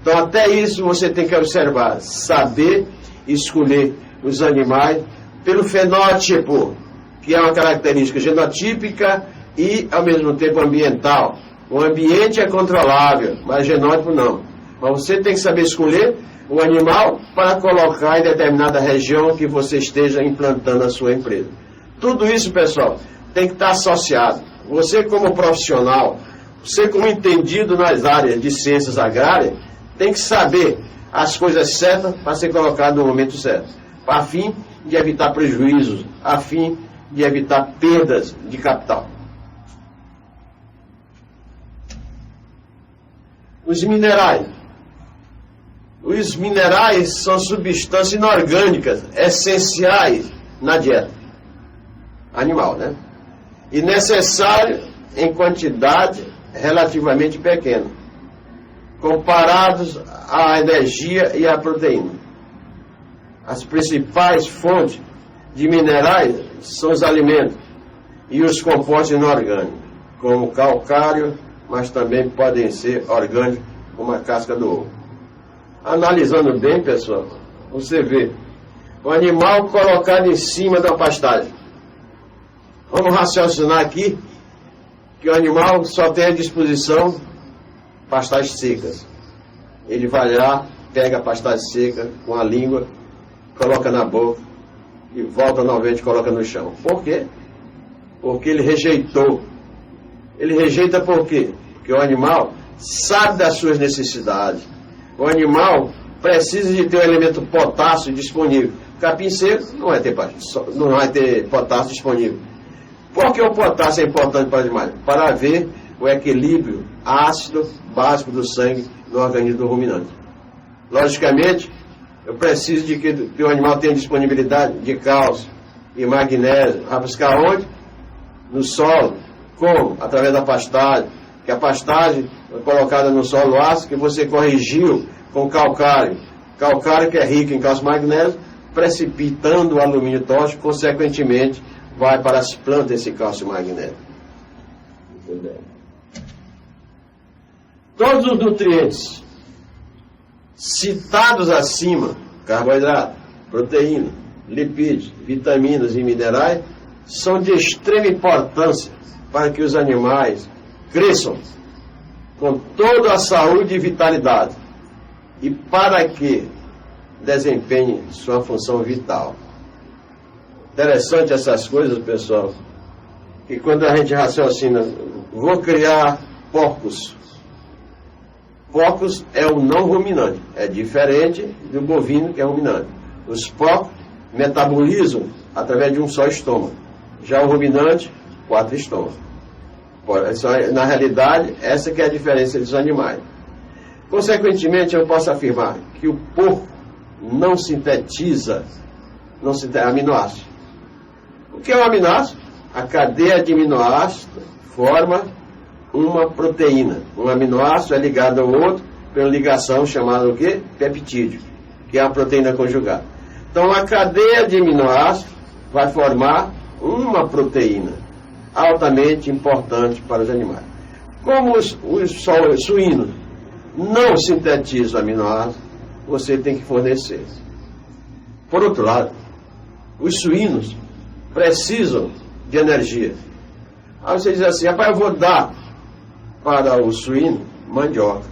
Então, até isso você tem que observar, saber escolher os animais pelo fenótipo, que é uma característica genotípica e, ao mesmo tempo, ambiental. O ambiente é controlável, mas genótipo não. Mas você tem que saber escolher o animal para colocar em determinada região que você esteja implantando a sua empresa. Tudo isso, pessoal, tem que estar associado. Você, como profissional, você, como entendido nas áreas de ciências agrárias, tem que saber as coisas certas para ser colocado no momento certo, a fim de evitar prejuízos, a fim de evitar perdas de capital. Os minerais. Os minerais são substâncias inorgânicas essenciais na dieta animal, né? E necessárias em quantidade relativamente pequena, comparados à energia e à proteína. As principais fontes de minerais são os alimentos e os compostos inorgânicos, como calcário, mas também podem ser orgânicos, como a casca do ovo. Analisando bem, pessoal, você vê o animal colocado em cima da pastagem. Vamos raciocinar aqui que o animal só tem à disposição pastagens secas. Ele vai lá, pega a pastagem seca com a língua, coloca na boca e volta novamente e coloca no chão. Por quê? Porque ele rejeitou. Ele rejeita por quê? Porque o animal sabe das suas necessidades. O animal precisa de ter o elemento potássio disponível. Capim seco não vai ter potássio disponível. Por que o potássio é importante para os animais? Para haver o equilíbrio ácido básico do sangue no organismo do ruminante. Logicamente, eu preciso de que o animal tenha disponibilidade de cálcio e magnésio. Vai buscar onde? No solo. Como? Através da pastagem. Que a pastagem é colocada no solo ácido que você corrigiu com calcário. Calcário que é rico em cálcio e magnésio, precipitando o alumínio tóxico, consequentemente, vai para as plantas esse cálcio e magnésio. Entendeu? Todos os nutrientes citados acima, carboidrato, proteína, lipídios, vitaminas e minerais, são de extrema importância para que os animais cresçam com toda a saúde e vitalidade e para que desempenhem sua função vital. Interessante essas coisas, pessoal, que quando a gente raciocina, vou criar porcos. Porcos é o não ruminante, é diferente do bovino que é ruminante. Os porcos metabolizam através de um só estômago, já o ruminante, 4 estômagos. Na realidade, essa que é a diferença dos animais. Consequentemente, eu posso afirmar que o porco não sintetiza aminoácidos. O que é um aminoácido? A cadeia de aminoácidos forma uma proteína. Um aminoácido é ligado ao outro pela ligação chamada o quê? Peptídeo, que é a proteína conjugada. Então, a cadeia de aminoácidos vai formar uma proteína altamente importante para os animais. Como os suínos não sintetizam aminoácidos, você tem que fornecer. Por outro lado, os suínos precisam de energia. Aí você diz assim, rapaz, eu vou dar para o suíno mandioca.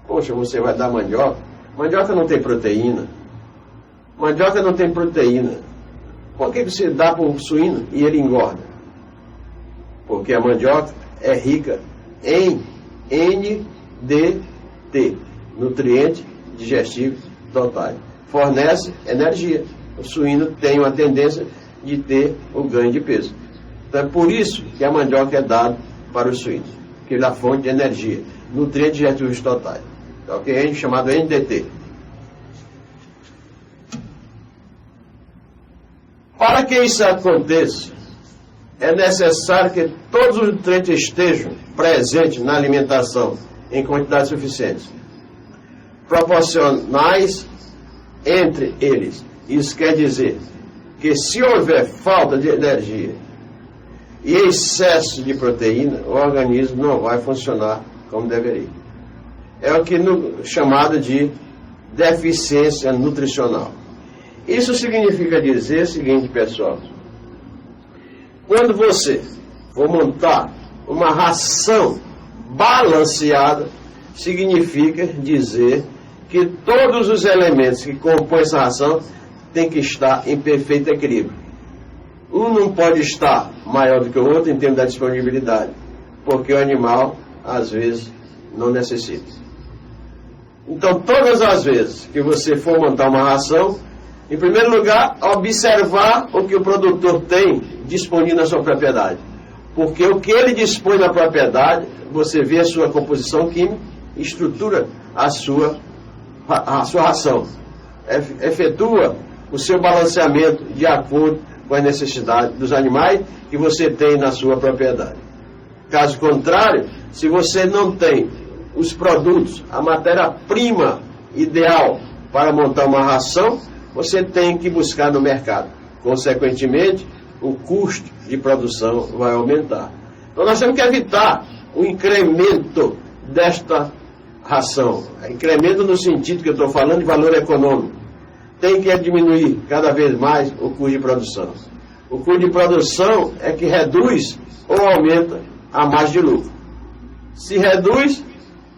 Poxa, você vai dar mandioca? Mandioca não tem proteína. Mandioca não tem proteína. Por que você dá para o suíno e ele engorda? Porque a mandioca é rica em NDT, nutrientes digestivos totais. Fornece energia. O suíno tem uma tendência de ter o ganho de peso. Então é por isso que a mandioca é dada para os suínos, que ele é a fonte de energia, nutrientes digestivos totais. Ok? Chamado NDT. Para que isso aconteça, é necessário que todos os nutrientes estejam presentes na alimentação em quantidades suficientes, proporcionais entre eles. Isso quer dizer que se houver falta de energia e excesso de proteína, o organismo não vai funcionar como deveria. É o que chamado de deficiência nutricional. Isso significa dizer o seguinte, pessoal. Quando você for montar uma ração balanceada, significa dizer que todos os elementos que compõem essa ração têm que estar em perfeito equilíbrio. Um não pode estar maior do que o outro em termos da disponibilidade, porque o animal, às vezes, não necessita. Então, todas as vezes que você for montar uma ração, em primeiro lugar, observar o que o produtor tem disponível na sua propriedade. Porque o que ele dispõe na propriedade, você vê a sua composição química, estrutura a sua ração. Efetua o seu balanceamento de acordo com as necessidades dos animais que você tem na sua propriedade. Caso contrário, se você não tem os produtos, a matéria-prima ideal para montar uma ração, você tem que buscar no mercado. Consequentemente, o custo de produção vai aumentar. Então nós temos que evitar o incremento desta ração. Incremento no sentido que eu estou falando de valor econômico. Tem que diminuir cada vez mais o custo de produção. O custo de produção é que reduz ou aumenta a margem de lucro. Se reduz,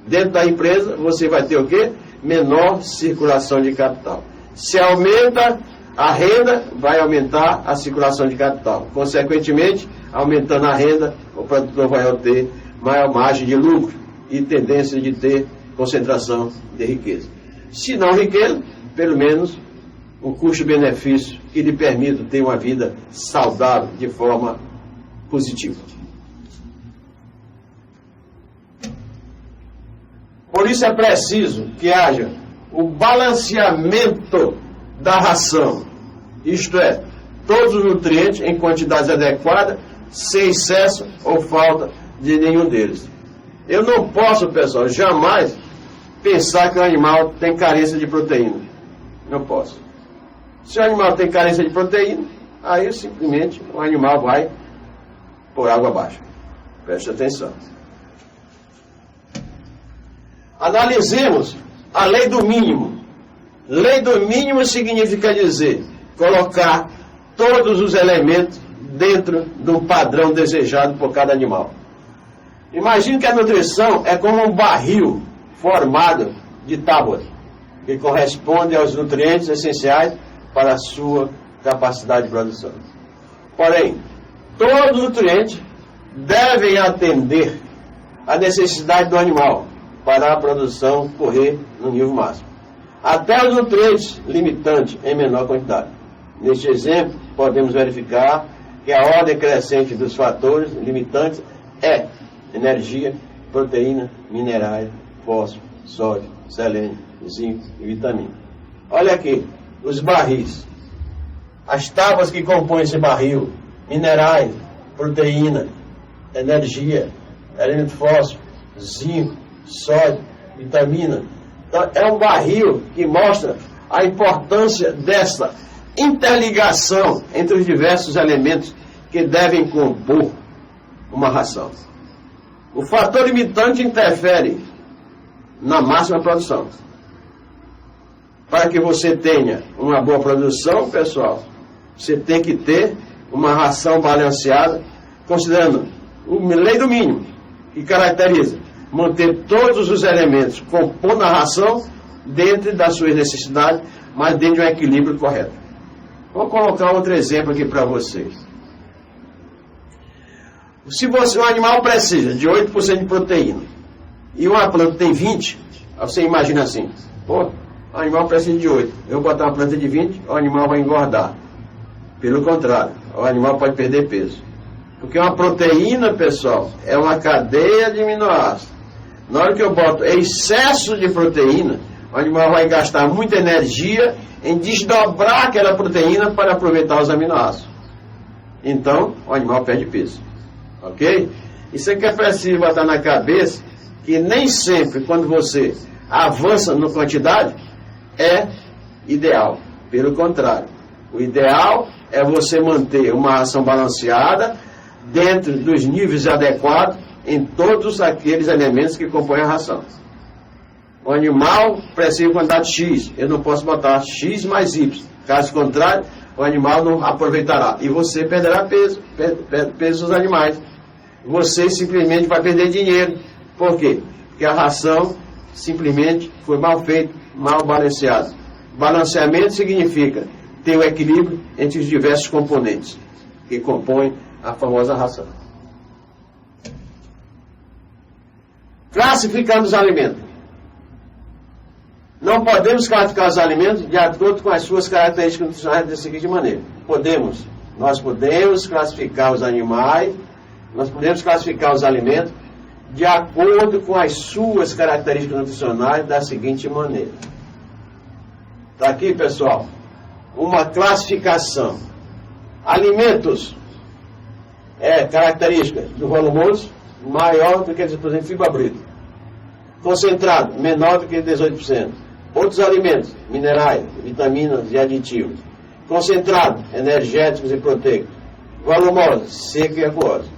dentro da empresa, você vai ter o quê? Menor circulação de capital. Se aumenta a renda, vai aumentar a circulação de capital. Consequentemente, aumentando a renda, o produtor vai ter maior margem de lucro e tendência de ter concentração de riqueza. Se não riqueza, pelo menos um custo-benefício que lhe permita ter uma vida saudável de forma positiva. Por isso é preciso que haja o balanceamento da ração, isto é, todos os nutrientes em quantidades adequadas, sem excesso ou falta de nenhum deles. Eu não posso, pessoal, jamais pensar que o animal tem carência de proteína. Não posso. Se o animal tem carência de proteína, aí simplesmente o animal vai por água abaixo. Preste atenção. Analisemos a lei do mínimo. Lei do mínimo significa dizer, colocar todos os elementos dentro de um padrão desejado por cada animal. Imagine que a nutrição é como um barril formado de tábuas, que corresponde aos nutrientes essenciais para a sua capacidade de produção. Porém, todos os nutrientes devem atender à necessidade do animal para a produção correr no nível máximo. Até os nutrientes limitantes em menor quantidade. Neste exemplo, podemos verificar que a ordem crescente dos fatores limitantes é energia, proteína, minerais, fósforo, sódio, selênio, zinco e vitamina. Olha aqui, os barris. As tábuas que compõem esse barril: minerais, proteína, energia, elemento fósforo, zinco, sódio, vitamina. Então, é um barril que mostra a importância dessa interligação entre os diversos elementos que devem compor uma ração. O fator limitante interfere na máxima produção. Para que você tenha uma boa produção, pessoal, você tem que ter uma ração balanceada, considerando a lei do mínimo, que caracteriza manter todos os elementos compondo a ração dentro das suas necessidades, mas dentro de um equilíbrio correto. Vou colocar outro exemplo aqui para vocês. Se um animal precisa de 8% de proteína e uma planta tem 20%, você imagina assim: pô, o animal precisa de 8%, eu vou botar uma planta de 20%, o animal vai engordar. Pelo contrário, o animal pode perder peso. Porque uma proteína, pessoal, é uma cadeia de aminoácidos. Na hora que eu boto excesso de proteína, o animal vai gastar muita energia em desdobrar aquela proteína para aproveitar os aminoácidos. Então, o animal perde peso. Ok? Isso é que é preciso botar na cabeça, que nem sempre, quando você avança na quantidade, é ideal. Pelo contrário, o ideal é você manter uma ração balanceada dentro dos níveis adequados em todos aqueles elementos que compõem a ração. O animal precisa de quantidade X, eu não posso botar X mais Y. Caso contrário, o animal não aproveitará e você perderá peso, peso dos animais. Você simplesmente vai perder dinheiro. Por quê? Porque a ração simplesmente foi mal feita, mal balanceada. Balanceamento significa ter o equilíbrio entre os diversos componentes que compõem a famosa ração. Classificando os alimentos. Não podemos classificar os alimentos de acordo com as suas características nutricionais da seguinte maneira. Nós podemos classificar os animais, nós podemos classificar os alimentos de acordo com as suas características nutricionais da seguinte maneira. Está aqui, pessoal, uma classificação. Alimentos característica do volumoso maior do que, por exemplo, fibra bruta. Concentrado, menor do que 18%. Outros alimentos, minerais, vitaminas e aditivos. Concentrado, energéticos e proteicos. Volumoso, seco e aquoso.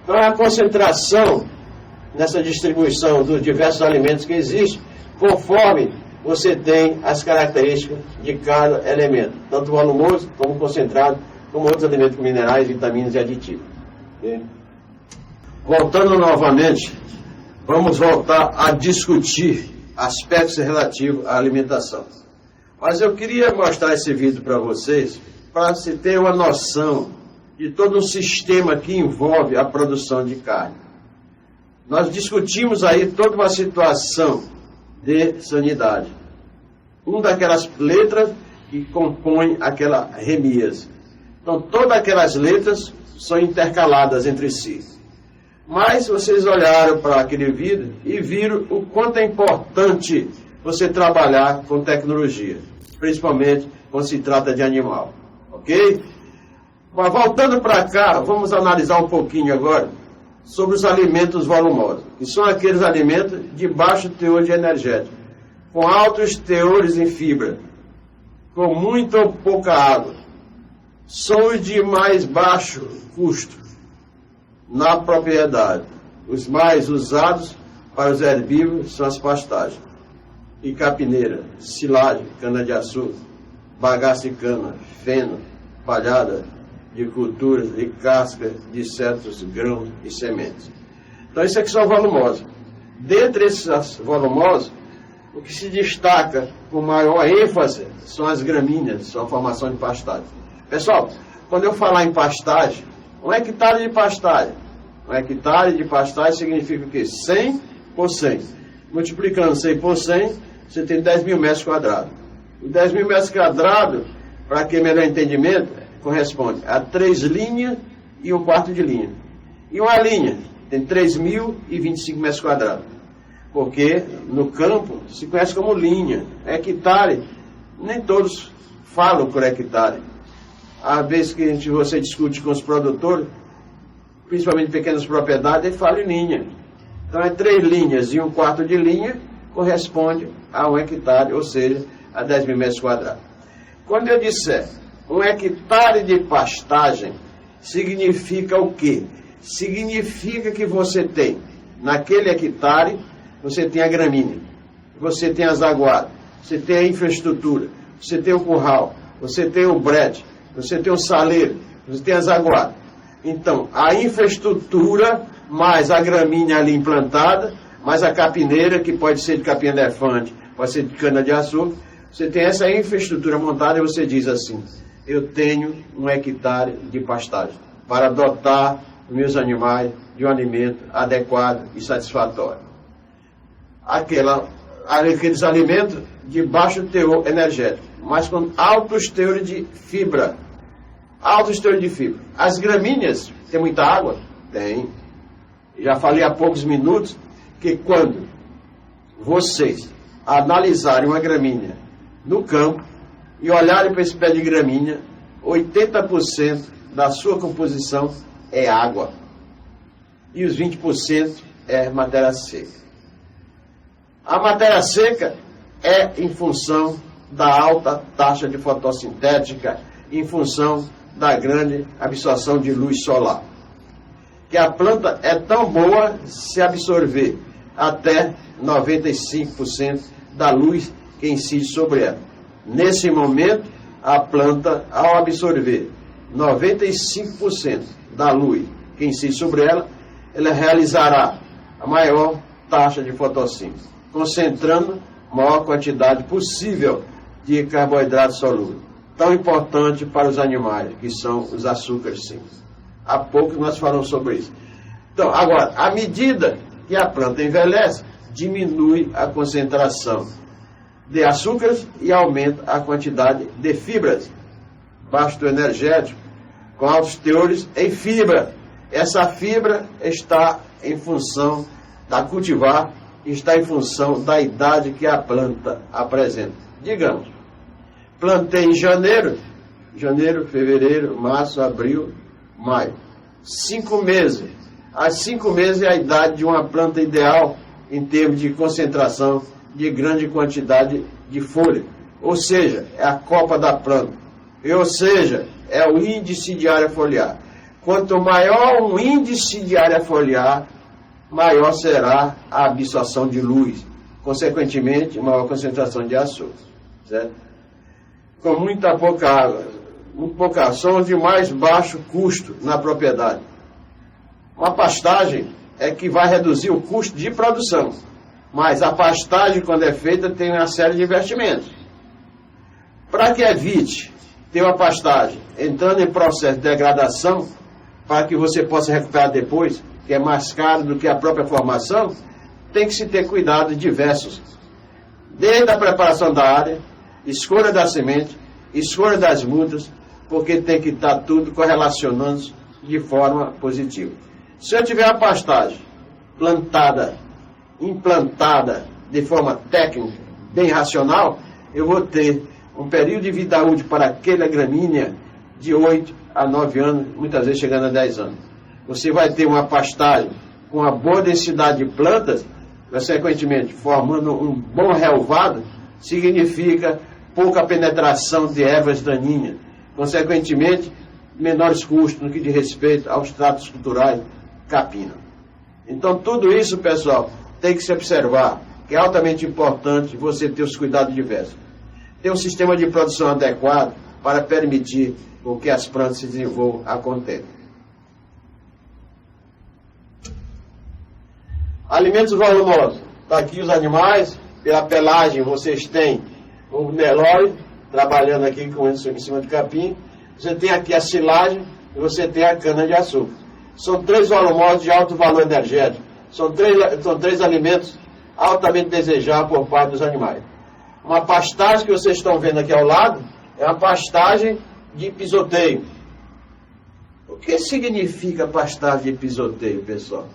Então, a concentração nessa distribuição dos diversos alimentos que existem, conforme você tem as características de cada elemento, tanto volumoso como concentrado, como outros alimentos minerais, vitaminas e aditivos. Okay? Voltando novamente, vamos voltar a discutir aspectos relativos à alimentação. Mas eu queria mostrar esse vídeo para vocês, para se ter uma noção de todo um sistema que envolve a produção de carne. Nós discutimos aí toda uma situação de sanidade. Uma daquelas letras que compõem aquela remíase. Então, todas aquelas letras são intercaladas entre si. Mas vocês olharam para aquele vídeo e viram o quanto é importante você trabalhar com tecnologia, principalmente quando se trata de animal. Ok? Mas voltando para cá, vamos analisar um pouquinho agora sobre os alimentos volumosos, que são aqueles alimentos de baixo teor de energético, com altos teores em fibra, com muita ou pouca água. São os de mais baixo custo na propriedade. Os mais usados para os herbívoros são as pastagens, e capineira, silagem, cana-de-açúcar, bagaço de cana, feno, palhada de culturas e casca de certos grãos e sementes. Então, isso aqui são volumosos. Dentre esses volumosos, o que se destaca com maior ênfase são as gramíneas, são a formação de pastagem. Pessoal, quando eu falar em pastagem, 1 hectare de pastagem. 1 hectare de pastagem significa o quê? 100 por 100. Multiplicando 100 por 100, você tem 10 mil metros quadrados. E 10 mil metros quadrados, para quem melhor entendimento, corresponde a 3 linhas e 1/4 de linha. E uma linha tem 3.025 metros quadrados. Porque no campo se conhece como linha, hectare. Nem todos falam por hectare. Às vezes que você discute com os produtores, principalmente pequenas propriedades, ele fala em linha. Então é 3 linhas e 1/4 de linha corresponde a 1 hectare, ou seja, a 10.000 metros quadrados. Quando eu disser 1 hectare de pastagem, significa o quê? Significa que você tem, naquele hectare, você tem a gramínea, você tem as aguadas, você tem a infraestrutura, você tem o curral, você tem o brete, você tem o saleiro, você tem as aguadas. Então, a infraestrutura, mais a gramínea ali implantada, mais a capineira, que pode ser de capim-elefante, pode ser de cana-de-açúcar, você tem essa infraestrutura montada e você diz assim: eu tenho 1 hectare de pastagem para dotar os meus animais de um alimento adequado e satisfatório. Aqueles alimentos de baixo teor energético, mas com altos teores de fibra. Altos teores de fibra. As gramíneas, tem muita água? Tem. Já falei há poucos minutos que quando vocês analisarem uma gramínea no campo e olharem para esse pé de gramínea, 80% da sua composição é água. E os 20% é matéria seca. A matéria seca é em função da alta taxa de fotossintética, em função da grande absorção de luz solar. Que a planta é tão boa se absorver até 95% da luz que incide sobre ela. Nesse momento, a planta, ao absorver 95% da luz que incide sobre ela, ela realizará a maior taxa de fotossíntese, concentrando a maior quantidade possível de carboidrato solúvel, tão importante para os animais, que são os açúcares simples. Há pouco nós falamos sobre isso. Então, agora, à medida que a planta envelhece, diminui a concentração de açúcares e aumenta a quantidade de fibras, baixo teor energético, com altos teores em fibra. Essa fibra está em função da cultivar, está em função da idade que a planta apresenta. Digamos, plantei em janeiro, fevereiro, março, abril, maio. 5 meses. As 5 meses é a idade de uma planta ideal em termos de concentração de grande quantidade de folha. Ou seja, é a copa da planta. Ou seja, é o índice de área foliar. Quanto maior o índice de área foliar, maior será a absorção de luz. Consequentemente, maior concentração de açúcar. Certo? Com muita pouca água. Muito pouca ação de mais baixo custo na propriedade. Uma pastagem é que vai reduzir o custo de produção. Mas a pastagem, quando é feita, tem uma série de investimentos. Para que evite ter uma pastagem entrando em processo de degradação, para que você possa recuperar depois, que é mais caro do que a própria formação, tem que se ter cuidados diversos. Desde a preparação da área, escolha da semente, escolha das mudas, porque tem que estar tudo correlacionando de forma positiva. Se eu tiver a pastagem plantada, implantada de forma técnica, bem racional, eu vou ter um período de vida útil para aquela gramínea de 8 a 9 anos, muitas vezes chegando a 10 anos. Você vai ter uma pastagem com uma boa densidade de plantas, consequentemente formando um bom relvado, significa pouca penetração de ervas daninhas, consequentemente menores custos no que diz respeito aos tratos culturais, capina. Então tudo isso, pessoal, tem que se observar, que é altamente importante você ter os cuidados diversos. Ter um sistema de produção adequado para permitir que as plantas se desenvolvam a contento. Alimentos volumosos. Está aqui os animais. Pela pelagem vocês têm o Nelore, trabalhando aqui em cima de capim. Você tem aqui a silagem e você tem a cana-de-açúcar. São 3 volumosos de alto valor energético. São três alimentos altamente desejáveis por parte dos animais. Uma pastagem que vocês estão vendo aqui ao lado é uma pastagem de pisoteio. O que significa pastagem de pisoteio, pessoal?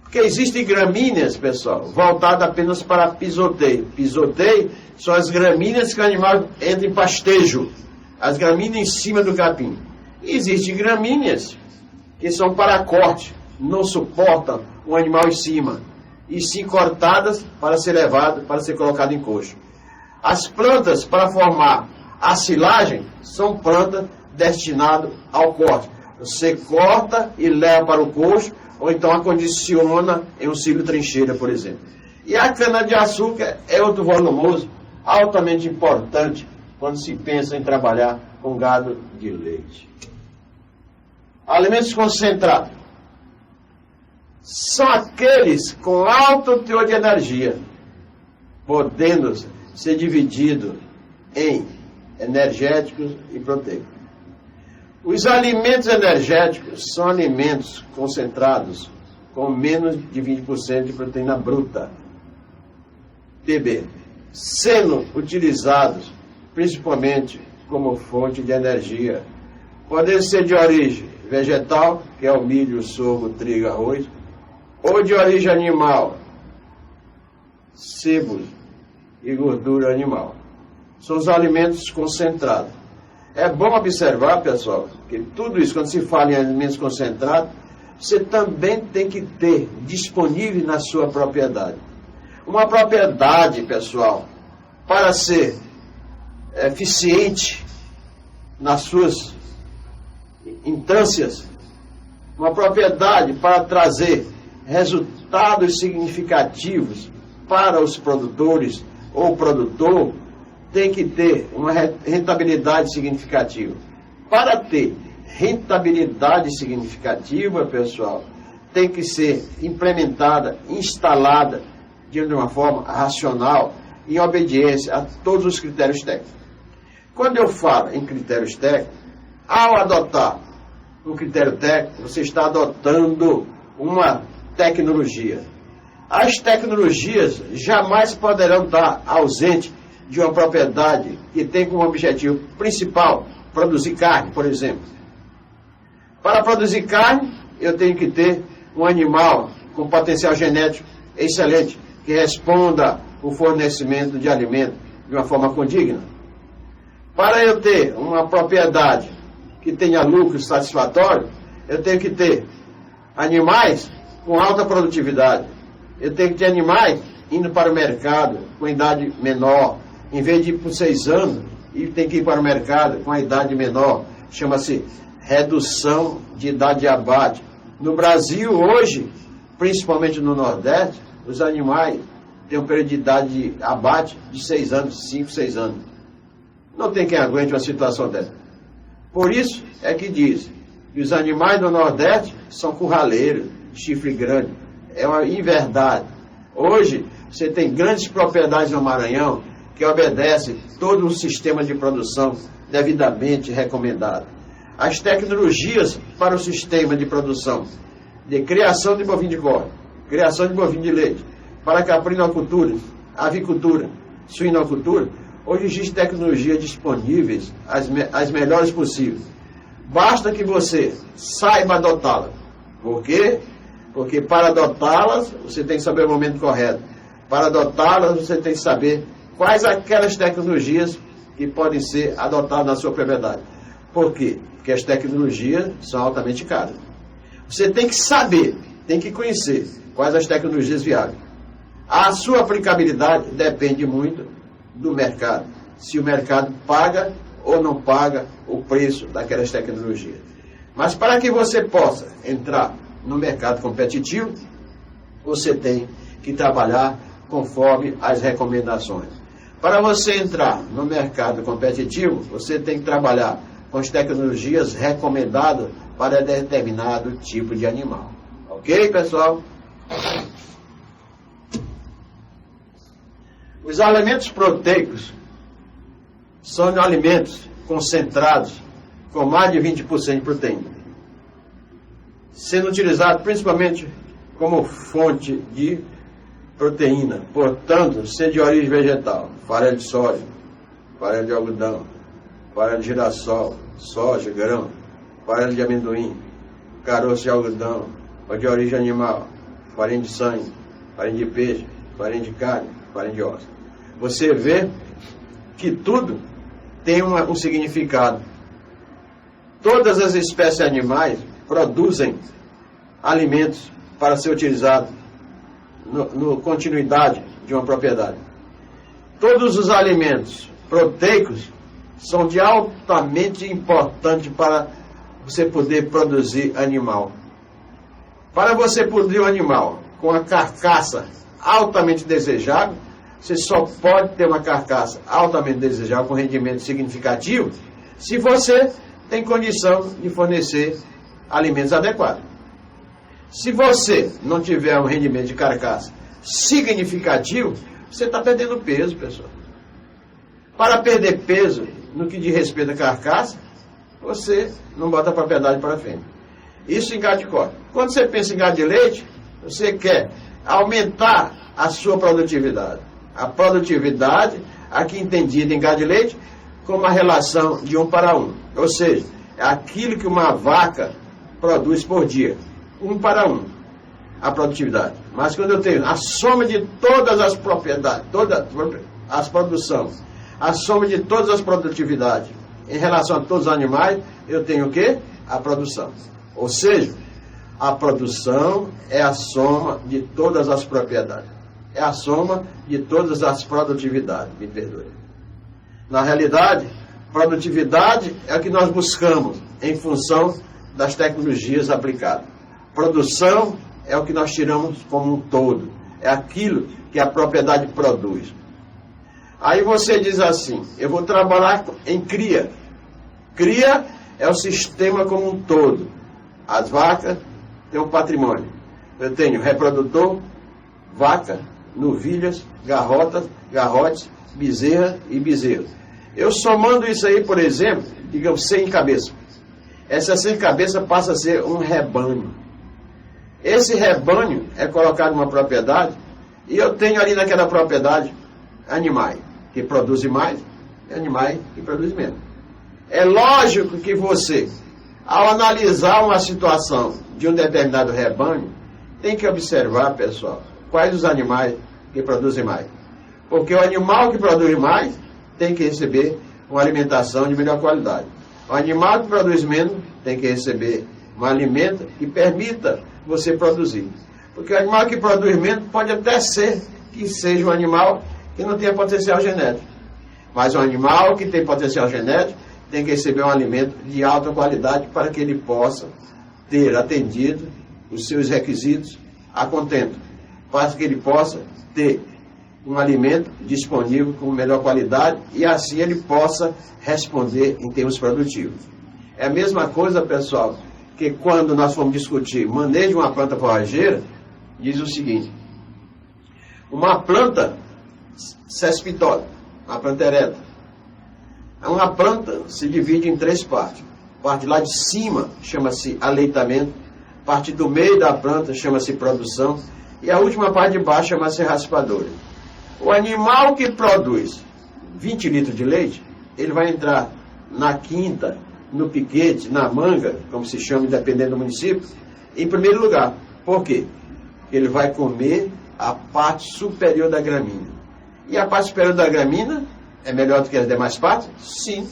Porque existem gramíneas, pessoal, voltadas apenas para pisoteio. Pisoteio são as gramíneas que o animal entra em pastejo. As gramíneas em cima do capim. E existem gramíneas que são para corte, não suportam o animal em cima, e sim cortadas para ser levado, para ser colocado em coxo. As plantas para formar a silagem são plantas destinadas ao corte. Você corta e leva para o coxo, ou então acondiciona em um silo trincheira, por exemplo. E a cana-de-açúcar é outro volumoso, altamente importante, quando se pensa em trabalhar com gado de leite. Alimentos concentrados são aqueles com alto teor de energia, podendo ser dividido em energéticos e proteicos. Os alimentos energéticos são alimentos concentrados com menos de 20% de proteína bruta, PB, sendo utilizados principalmente como fonte de energia. Podem ser de origem vegetal, que é o milho, o sorgo, o trigo, arroz, ou de origem animal, sebos e gordura animal. São os alimentos concentrados. É bom observar, pessoal, que tudo isso, quando se fala em alimentos concentrados, você também tem que ter disponível na sua propriedade. Uma propriedade, pessoal, para ser eficiente nas suas instâncias, uma propriedade para trazer resultados significativos para os produtores ou produtor, tem que ter uma rentabilidade significativa. Para ter rentabilidade significativa, pessoal, tem que ser implementada, instalada de uma forma racional, em obediência a todos os critérios técnicos. Quando eu falo em critérios técnicos, ao adotar um critério técnico, você está adotando uma tecnologia. As tecnologias jamais poderão estar ausentes de uma propriedade que tem como objetivo principal produzir carne, por exemplo. Para produzir carne, eu tenho que ter um animal com potencial genético excelente, que responda o fornecimento de alimento de uma forma condigna. Para eu ter uma propriedade que tenha lucro satisfatório, eu tenho que ter animais com alta produtividade. Eu tenho que ter animais indo para o mercado com idade menor, em vez de ir por 6 anos, e tem que ir para o mercado com a idade menor. Chama-se redução de idade de abate. No Brasil, hoje, principalmente no Nordeste, os animais têm um período de idade de abate de 6 anos, 5, 6 anos. Não tem quem aguente uma situação dessa. Por isso é que diz que os animais do Nordeste são curraleiros, chifre grande. É uma inverdade. Hoje, você tem grandes propriedades no Maranhão que obedecem todo um sistema de produção devidamente recomendado. As tecnologias para o sistema de produção de criação de bovino de corte, criação de bovino de leite, para caprinocultura, avicultura, suinocultura, hoje existem tecnologias disponíveis, as melhores possíveis. Basta que você saiba adotá-las. Por quê? Porque para adotá-las, você tem que saber o momento correto. Para adotá-las, você tem que saber quais aquelas tecnologias que podem ser adotadas na sua propriedade. Por quê? Porque as tecnologias são altamente caras. Você tem que saber, tem que conhecer quais as tecnologias viáveis. A sua aplicabilidade depende muito do mercado. Se o mercado paga ou não paga o preço daquelas tecnologias. Mas para que você possa entrar no mercado competitivo, você tem que trabalhar conforme as recomendações. Para você entrar no mercado competitivo, você tem que trabalhar com as tecnologias recomendadas para determinado tipo de animal. Ok, pessoal? Os alimentos proteicos são alimentos concentrados com mais de 20% de proteína, sendo utilizados principalmente como fonte de proteína, portanto, ser de origem vegetal, farelo de soja, farelo de algodão, farelo de girassol, soja, grão, farelo de amendoim, caroço de algodão, ou de origem animal, farinha de sangue, farinha de peixe, farinha de carne, farinha de ossos. Você vê que tudo tem um significado. Todas as espécies animais produzem alimentos para ser utilizados na continuidade de uma propriedade. Todos os alimentos proteicos são de altamente importante para você poder produzir animal. Para você produzir um animal com a carcaça altamente desejável, você só pode ter uma carcaça altamente desejável com rendimento significativo se você tem condição de fornecer alimentos adequados. Se você não tiver um rendimento de carcaça significativo, você está perdendo peso, pessoal. Para perder peso, no que diz respeito à carcaça, você não bota a propriedade para frente. Isso em gado de corte. Quando você pensa em gado de leite, você quer aumentar a sua produtividade. A produtividade, aqui entendida em gado de leite, como a relação de 1 para 1. Ou seja, é aquilo que uma vaca produz por dia. 1 para 1. A produtividade. Mas quando eu tenho a soma de todas as propriedades, todas as produções, a soma de todas as produtividades em relação a todos os animais, eu tenho o quê? A produção. Ou seja, a produção é a soma de todas as propriedades. É a soma de todas as produtividades. Me perdoe. Na realidade, produtividade é o que nós buscamos em função das tecnologias aplicadas. Produção é o que nós tiramos como um todo. É aquilo que a propriedade produz. Aí você diz assim, eu vou trabalhar em cria. Cria é o sistema como um todo. As vacas têm um patrimônio. Eu tenho reprodutor, vaca, novilhas, garrotes, bezerra e bezerro. Eu somando isso aí, por exemplo, digamos 100 cabeças. Essas 100 cabeças passam a ser um rebanho. Esse rebanho é colocado numa propriedade e eu tenho ali naquela propriedade animais que produzem mais e animais que produzem menos. É lógico que você, ao analisar uma situação de um determinado rebanho, tem que observar, pessoal, quais os animais que produzem mais. Porque o animal que produz mais tem que receber uma alimentação de melhor qualidade. O animal que produz menos tem que receber um alimento que permita você produzir. Porque o animal que produz menos pode até ser que seja um animal que não tenha potencial genético. Mas o animal que tem potencial genético tem que receber um alimento de alta qualidade para que ele possa ter atendido os seus requisitos a contento. Para que ele possa ter um alimento disponível com melhor qualidade e assim ele possa responder em termos produtivos. É a mesma coisa, pessoal, que quando nós formos discutir manejo de uma planta forrageira, diz o seguinte: uma planta cespitosa, uma planta ereta, uma planta se divide em 3 partes. Parte lá de cima chama-se aleitamento, parte do meio da planta chama-se produção e a última parte de baixo chama-se raspadura. O animal que produz 20 litros de leite, ele vai entrar na quinta, no piquete, na manga, como se chama, dependendo do município, em primeiro lugar. Por quê? Ele vai comer a parte superior da gramínea. E a parte superior da gramínea é melhor do que as demais partes? Sim,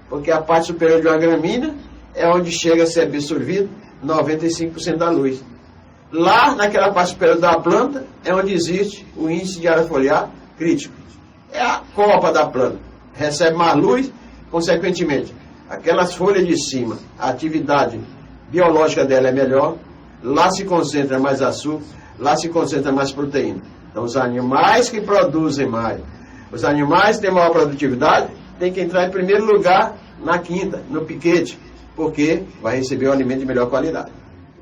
porque a parte superior de uma gramínea é onde chega a ser absorvido 95% da luz. Lá, naquela parte superior da planta, é onde existe o índice de área foliar crítico. É a copa da planta. Recebe mais luz, consequentemente, aquelas folhas de cima, a atividade biológica dela é melhor, lá se concentra mais açúcar, lá se concentra mais proteína. Então, os animais que produzem mais, os animais que têm maior produtividade, têm que entrar em primeiro lugar na quinta, no piquete, porque vai receber um alimento de melhor qualidade.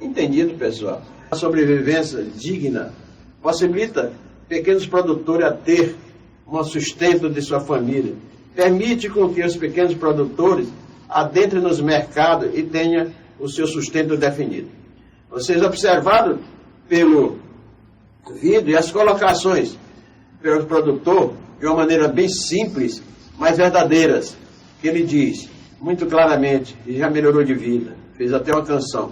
Entendido, pessoal? A sobrevivência digna possibilita pequenos produtores a ter um sustento de sua família. Permite com que os pequenos produtores adentrem nos mercados e tenham o seu sustento definido. Vocês observaram pelo vídeo e as colocações pelo produtor de uma maneira bem simples, mas verdadeiras, que ele diz muito claramente, e já melhorou de vida, fez até uma canção.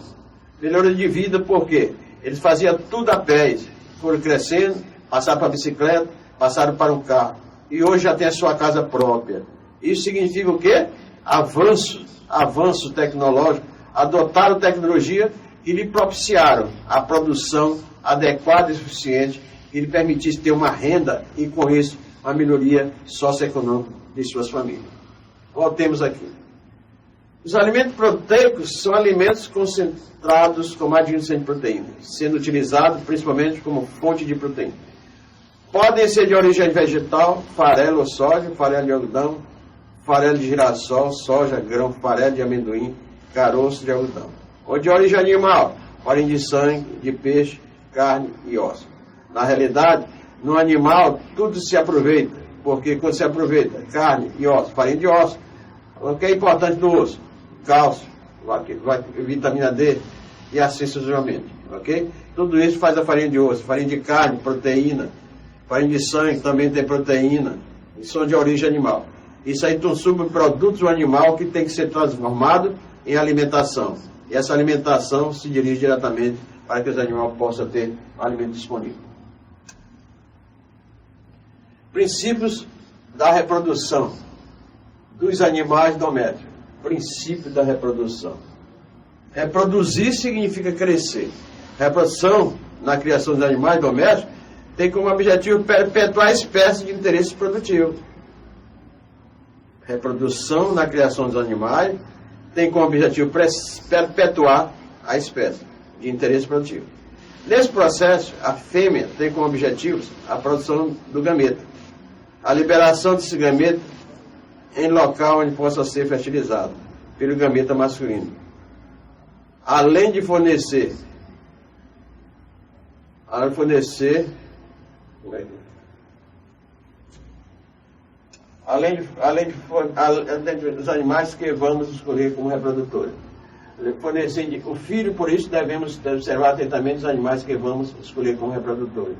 Melhorou de vida porque Eles faziam tudo a pé, foram crescendo, passaram para a bicicleta, passaram para um carro. E hoje já tem a sua casa própria. Isso significa o quê? Avanço tecnológico, adotaram tecnologia que lhe propiciaram a produção adequada e suficiente que lhe permitisse ter uma renda e, com isso, uma melhoria socioeconômica de suas famílias. Voltemos aqui. Os alimentos proteicos são alimentos concentrados com mais de 100 de proteína, sendo utilizados principalmente como fonte de proteína. Podem ser de origem vegetal, farelo ou soja, farelo de algodão, farelo de girassol, soja, grão, farelo de amendoim, caroço de algodão. Ou de origem animal, farinha de sangue, de peixe, carne e osso. Na realidade, no animal tudo se aproveita, porque quando se aproveita carne e osso, farinha de osso, o que é importante no osso? Cálcio, vitamina D e assim sucessivamente, ok? Tudo isso faz a farinha de osso, farinha de carne, proteína, farinha de sangue também tem proteína, e são de origem animal. Isso aí são subprodutos do animal que tem que ser transformado em alimentação. E essa alimentação se dirige diretamente para que os animais possam ter alimento disponível. Princípios da reprodução dos animais domésticos. Princípio da reprodução. Reproduzir significa crescer. Reprodução na criação dos animais domésticos tem como objetivo perpetuar a espécie de interesse produtivo. Reprodução na criação dos animais tem como objetivo perpetuar a espécie de interesse produtivo. Nesse processo, a fêmea tem como objetivos a produção do gameta, a liberação desse gameta em local onde possa ser fertilizado pelo gameta masculino. Além de fornecer dos animais que vamos escolher como reprodutores. Fornecer o filho, por isso devemos observar atentamente os animais que vamos escolher como reprodutores.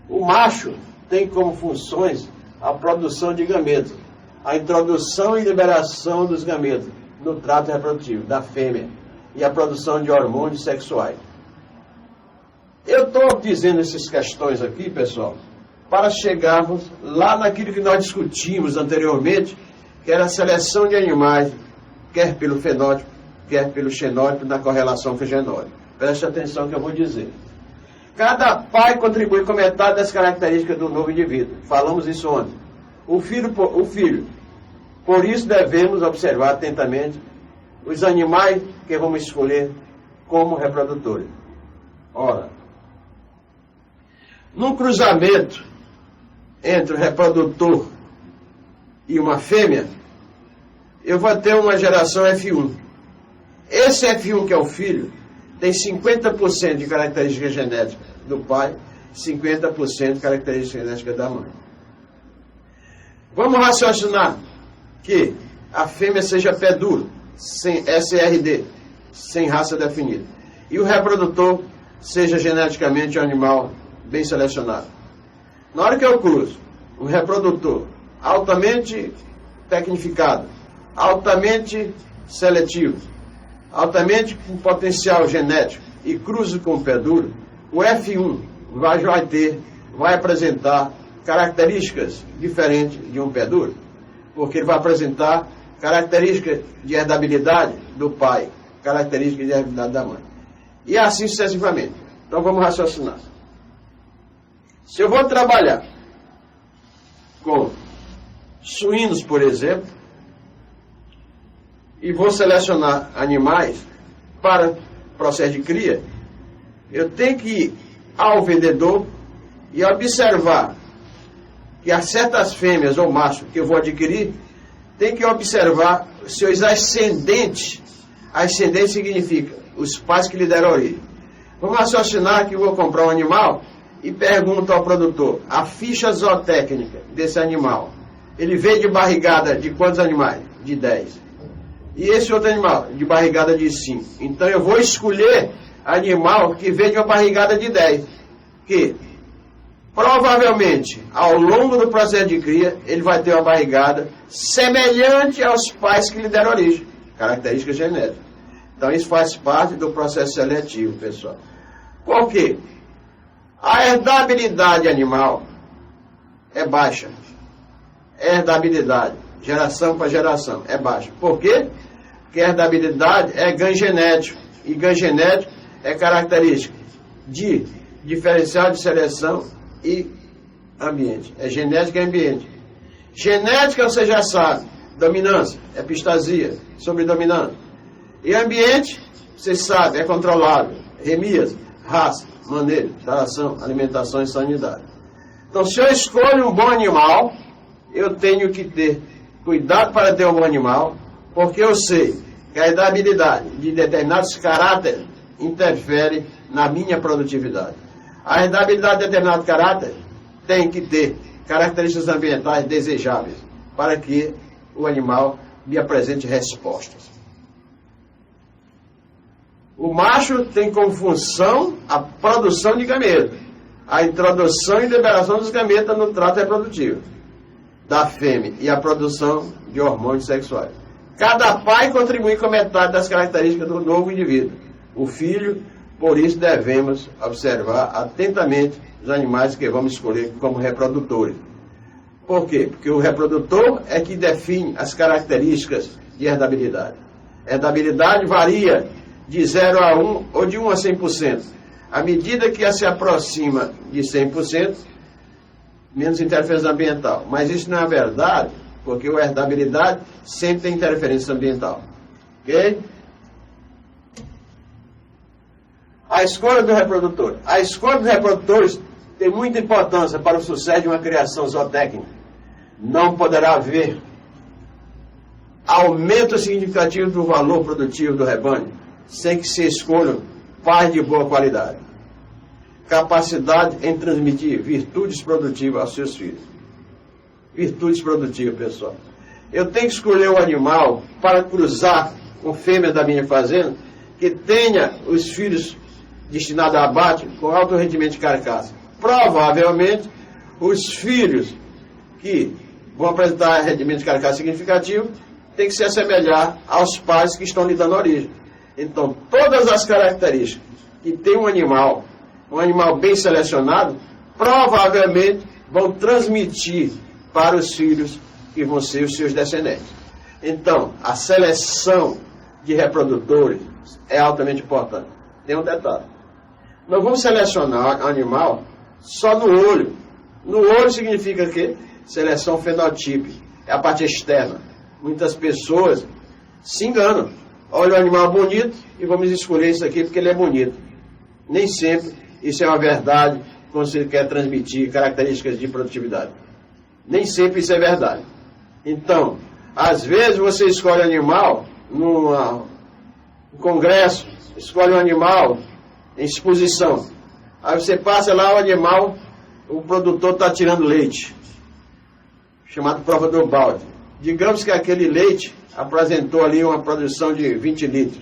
O macho tem como funções a produção de gametas, a introdução e liberação dos gametas no trato reprodutivo da fêmea e a produção de hormônios sexuais. Eu estou dizendo essas questões aqui, pessoal, para chegarmos lá naquilo que nós discutimos anteriormente, que era a seleção de animais, quer pelo fenótipo, quer pelo xenótipo, na correlação com o genótipo. Preste atenção que eu vou dizer. Cada pai contribui com metade das características do novo indivíduo. Falamos isso ontem. O filho. Por isso devemos observar atentamente os animais que vamos escolher como reprodutores. Ora, num cruzamento entre o reprodutor e uma fêmea, eu vou ter uma geração F1. Esse F1, que é o filho, tem 50% de características genéticas do pai, 50% de características genéticas da mãe. Vamos raciocinar que a fêmea seja pé duro, sem SRD, sem raça definida, e o reprodutor seja geneticamente um animal bem selecionado. Na hora que eu cruzo um reprodutor altamente tecnificado, altamente seletivo, altamente com potencial genético e cruzo com o pé duro, o F1 vai apresentar características diferentes de um pé duro, porque ele vai apresentar características de herdabilidade do pai, características de herdabilidade da mãe. E assim sucessivamente. Então vamos raciocinar. Se eu vou trabalhar com suínos, por exemplo, e vou selecionar animais para processo de cria, eu tenho que ir ao vendedor e observar que há certas fêmeas ou machos que eu vou adquirir, tem que observar seus ascendentes. Ascendente significa os pais que lhe deram origem. Vamos raciocinar que eu vou comprar um animal e pergunto ao produtor a ficha zootécnica desse animal. Ele veio de barrigada de quantos animais? De 10. E esse outro animal? De barrigada de 5. Então eu vou escolher animal que veio de uma barrigada de 10. Que provavelmente, ao longo do processo de cria, ele vai ter uma barrigada semelhante aos pais que lhe deram origem. Características genéticas. Então isso faz parte do processo seletivo, pessoal. Por quê? A herdabilidade animal é baixa. Herdabilidade, geração para geração, é baixa. Por quê? Porque a herdabilidade é ganho genético. E ganho genético é característica de diferencial de seleção e ambiente. É genética e ambiente. Genética você já sabe. Dominância, epistasia, sobredominância. E ambiente, você sabe, é controlado. Remias, raça, manejo, instalação, alimentação e sanidade. Então, se eu escolho um bom animal, eu tenho que ter cuidado para ter um bom animal, porque eu sei que a herdabilidade de determinados caráteres interfere na minha produtividade. A herdabilidade de determinado caráter tem que ter características ambientais desejáveis para que o animal me apresente respostas. O macho tem como função a produção de gametas, a introdução e liberação dos gametas no trato reprodutivo da fêmea e a produção de hormônios sexuais. Cada pai contribui com metade das características do novo indivíduo, o filho. Por isso devemos observar atentamente os animais que vamos escolher como reprodutores. Por quê? Porque o reprodutor é que define as características de herdabilidade. Herdabilidade varia de 0 a 1 ou de 1 a 100%. À medida que se aproxima de 100%, menos interferência ambiental. Mas isso não é verdade, porque a herdabilidade sempre tem interferência ambiental. Ok? A escolha do reprodutor. A escolha dos reprodutores tem muita importância para o sucesso de uma criação zootécnica. Não poderá haver aumento significativo do valor produtivo do rebanho sem que se escolham pais de boa qualidade. Capacidade em transmitir virtudes produtivas aos seus filhos. Virtudes produtivas, pessoal. Eu tenho que escolher um animal para cruzar com fêmea da minha fazenda que tenha os filhos destinados a abate com alto rendimento de carcaça. Provavelmente, os filhos que vão apresentar rendimento de carcaça significativo têm que se assemelhar aos pais que estão lhe dando origem. Então, todas as características que tem um animal bem selecionado, provavelmente vão transmitir para os filhos que vão ser os seus descendentes. Então, a seleção de reprodutores é altamente importante. Tem um detalhe. Não vamos selecionar animal só no olho. No olho significa que seleção fenotípica, é a parte externa. Muitas pessoas se enganam. Olha o animal bonito e vamos escolher isso aqui porque ele é bonito. Nem sempre isso é uma verdade quando você quer transmitir características de produtividade. Nem sempre isso é verdade. Então, às vezes você escolhe um animal num congresso, escolhe um animal em exposição. Aí você passa lá o animal, o produtor está tirando leite, chamado prova do balde. Digamos que aquele leite apresentou ali uma produção de 20 litros.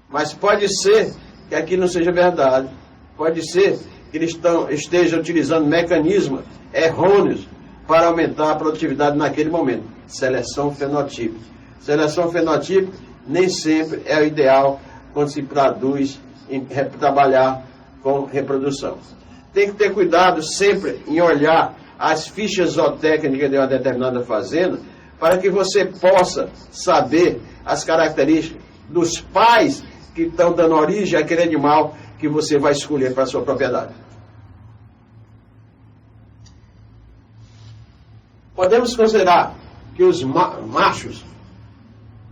Mas pode ser que aquilo não seja verdade. Pode ser que eles estejam utilizando mecanismos errôneos para aumentar a produtividade naquele momento. Seleção fenotípica. Seleção fenotípica nem sempre é o ideal quando se produz em trabalhar com reprodução. Tem que ter cuidado sempre em olhar as fichas zootécnicas de uma determinada fazenda para que você possa saber as características dos pais que estão dando origem àquele animal que você vai escolher para a sua propriedade. Podemos considerar que os machos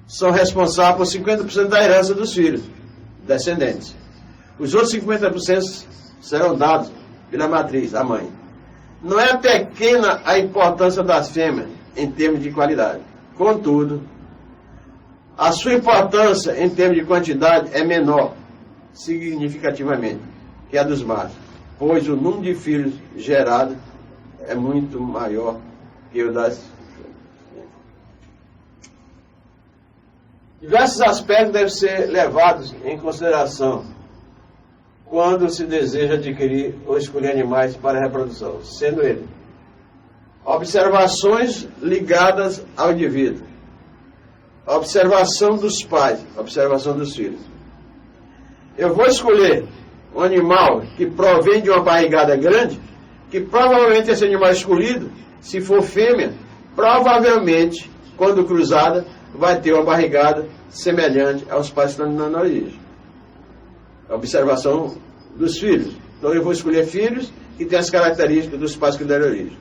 são responsáveis por 50% da herança dos filhos, descendentes. Os outros 50% serão dados pela matriz, a mãe. Não é pequena a importância das fêmeas em termos de qualidade. Contudo, a sua importância em termos de quantidade é menor, significativamente, que a dos machos, pois o número de filhos gerados é muito maior que o das. Diversos aspectos devem ser levados em consideração quando se deseja adquirir ou escolher animais para a reprodução, sendo ele observações ligadas ao indivíduo, observação dos pais, observação dos filhos. Eu vou escolher um animal que provém de uma barrigada grande, que provavelmente esse animal escolhido, se for fêmea, provavelmente, quando cruzada, vai ter uma barrigada semelhante aos pais que estão na origem. A observação dos filhos. Então eu vou escolher filhos que têm as características dos pais que deram origem.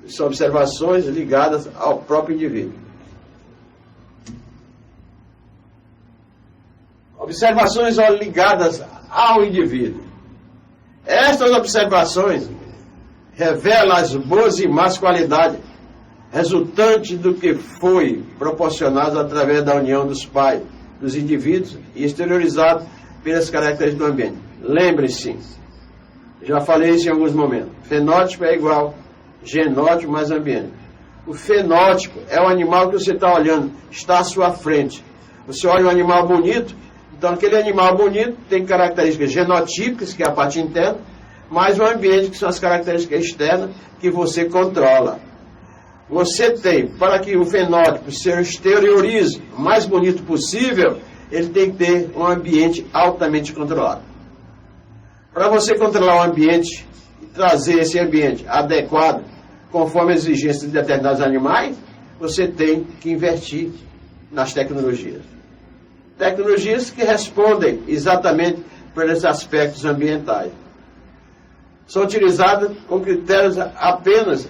São observações ligadas ao próprio indivíduo. Observações ligadas ao indivíduo. Estas observações revelam as boas e más qualidades resultantes do que foi proporcionado através da união dos pais, dos indivíduos e exteriorizado pelas características do ambiente. Lembre-se, já falei isso em alguns momentos, fenótipo é igual genótipo mais ambiente. O fenótipo é o animal que você está olhando, está à sua frente. Você olha um animal bonito, então aquele animal bonito tem características genotípicas, que é a parte interna, mais o ambiente, que são as características externas, que você controla. Você tem, para que o fenótipo se exteriorize o mais bonito possível, ele tem que ter um ambiente altamente controlado. Para você controlar o ambiente e trazer esse ambiente adequado, conforme as exigências de determinados animais, você tem que investir nas tecnologias. Tecnologias que respondem exatamente por esses aspectos ambientais. São utilizadas com critérios apenas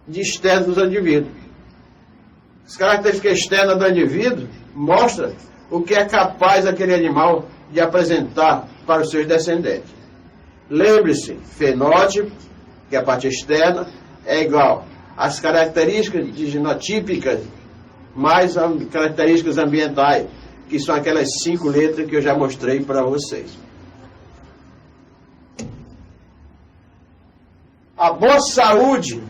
de externos do indivíduo. As características externas do indivíduo mostram o que é capaz aquele animal de apresentar para os seus descendentes. Lembre-se, fenótipo, que é a parte externa, é igual às características genotípicas mais as características ambientais, que são aquelas 5 letras que eu já mostrei para vocês. A boa saúde,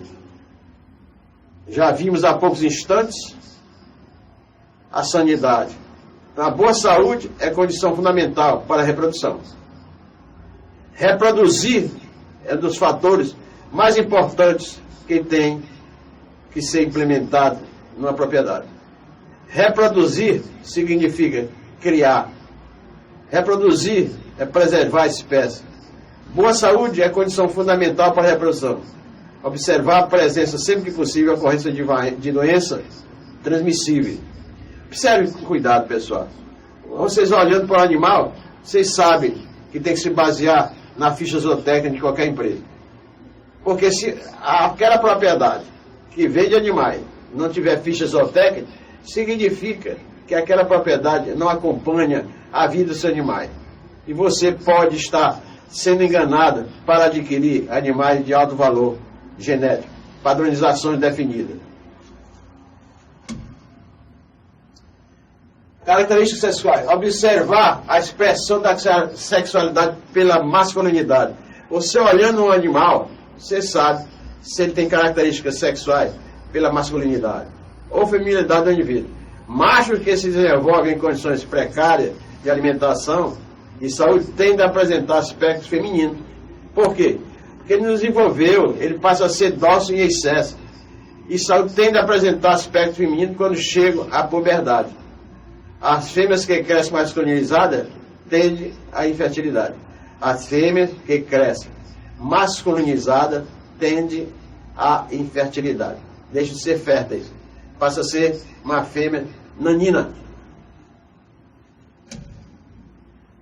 já vimos há poucos instantes, a sanidade. A boa saúde é condição fundamental para a reprodução. Reproduzir é um dos fatores mais importantes que tem que ser implementado numa propriedade. Reproduzir significa criar. Reproduzir é preservar a espécie. Boa saúde é condição fundamental para a reprodução. Observar a presença, sempre que possível, a ocorrência de doença transmissível. Observe com cuidado, pessoal. Vocês olhando para o animal, vocês sabem que tem que se basear na ficha zootécnica de qualquer empresa. Porque se aquela propriedade que vende animais não tiver ficha zootécnica, significa que aquela propriedade não acompanha a vida dos animais. E você pode estar sendo enganado para adquirir animais de alto valor genético, padronizações definidas. Características sexuais. Observar a expressão da sexualidade pela masculinidade. Você olhando um animal, você sabe se ele tem características sexuais pela masculinidade ou feminilidade do indivíduo. Machos que se desenvolvem em condições precárias de alimentação e saúde tendem a apresentar aspectos femininos. Por quê? Porque ele não desenvolveu, ele passa a ser dócil em excesso. E saúde tende a apresentar aspectos femininos quando chegam à puberdade. As fêmeas que crescem masculinizadas tendem à infertilidade. As fêmeas que crescem masculinizadas tendem à infertilidade. Deixa de ser férteis. Passa a ser uma fêmea nanina.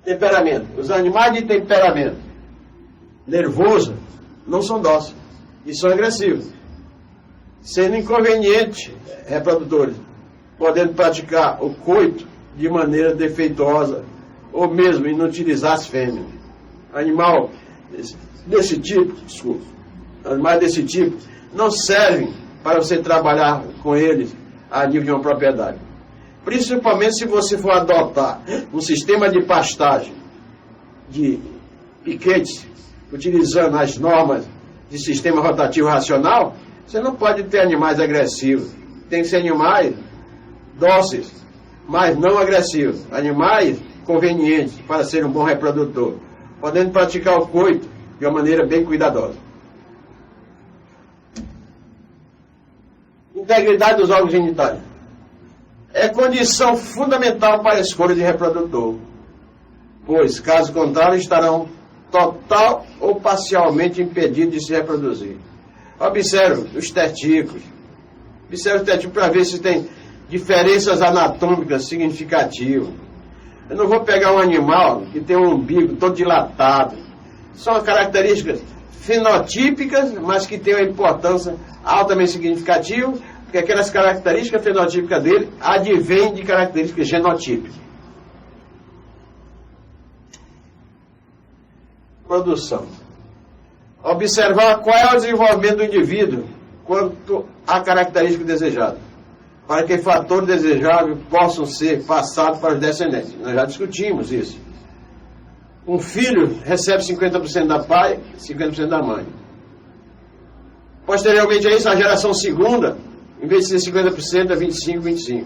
Temperamento. Os animais de temperamento nervoso não são dóceis e são agressivos, sendo inconvenientes reprodutores, podendo praticar o coito de maneira defeituosa ou mesmo inutilizar as fêmeas. Animais desse tipo não servem para você trabalhar com eles a nível de uma propriedade. Principalmente se você for adotar um sistema de pastagem de piquetes, utilizando as normas de sistema rotativo racional, você não pode ter animais agressivos. Tem que ser animais dóceis, mas não agressivos. Animais convenientes para ser um bom reprodutor, podendo praticar o coito de uma maneira bem cuidadosa. Integridade dos órgãos genitais é condição fundamental para a escolha de reprodutor. pois, caso contrário, estarão total ou parcialmente impedidos de se reproduzir. Observe os testículos. Observe os testículos para ver se tem diferenças anatômicas significativas. Eu não vou pegar um animal que tem um umbigo todo dilatado. São características fenotípicas, mas que têm uma importância altamente significativa, porque aquelas características fenotípicas dele advêm de características genotípicas. Produção. Observar qual é o desenvolvimento do indivíduo quanto à característica desejada, para que fatores desejáveis possam ser passados para os descendentes. Nós já discutimos isso. Um filho recebe 50% da pai, 50% da mãe. Posteriormente a isso, a geração segunda, em vez de ser 50%, é 25%, 25%.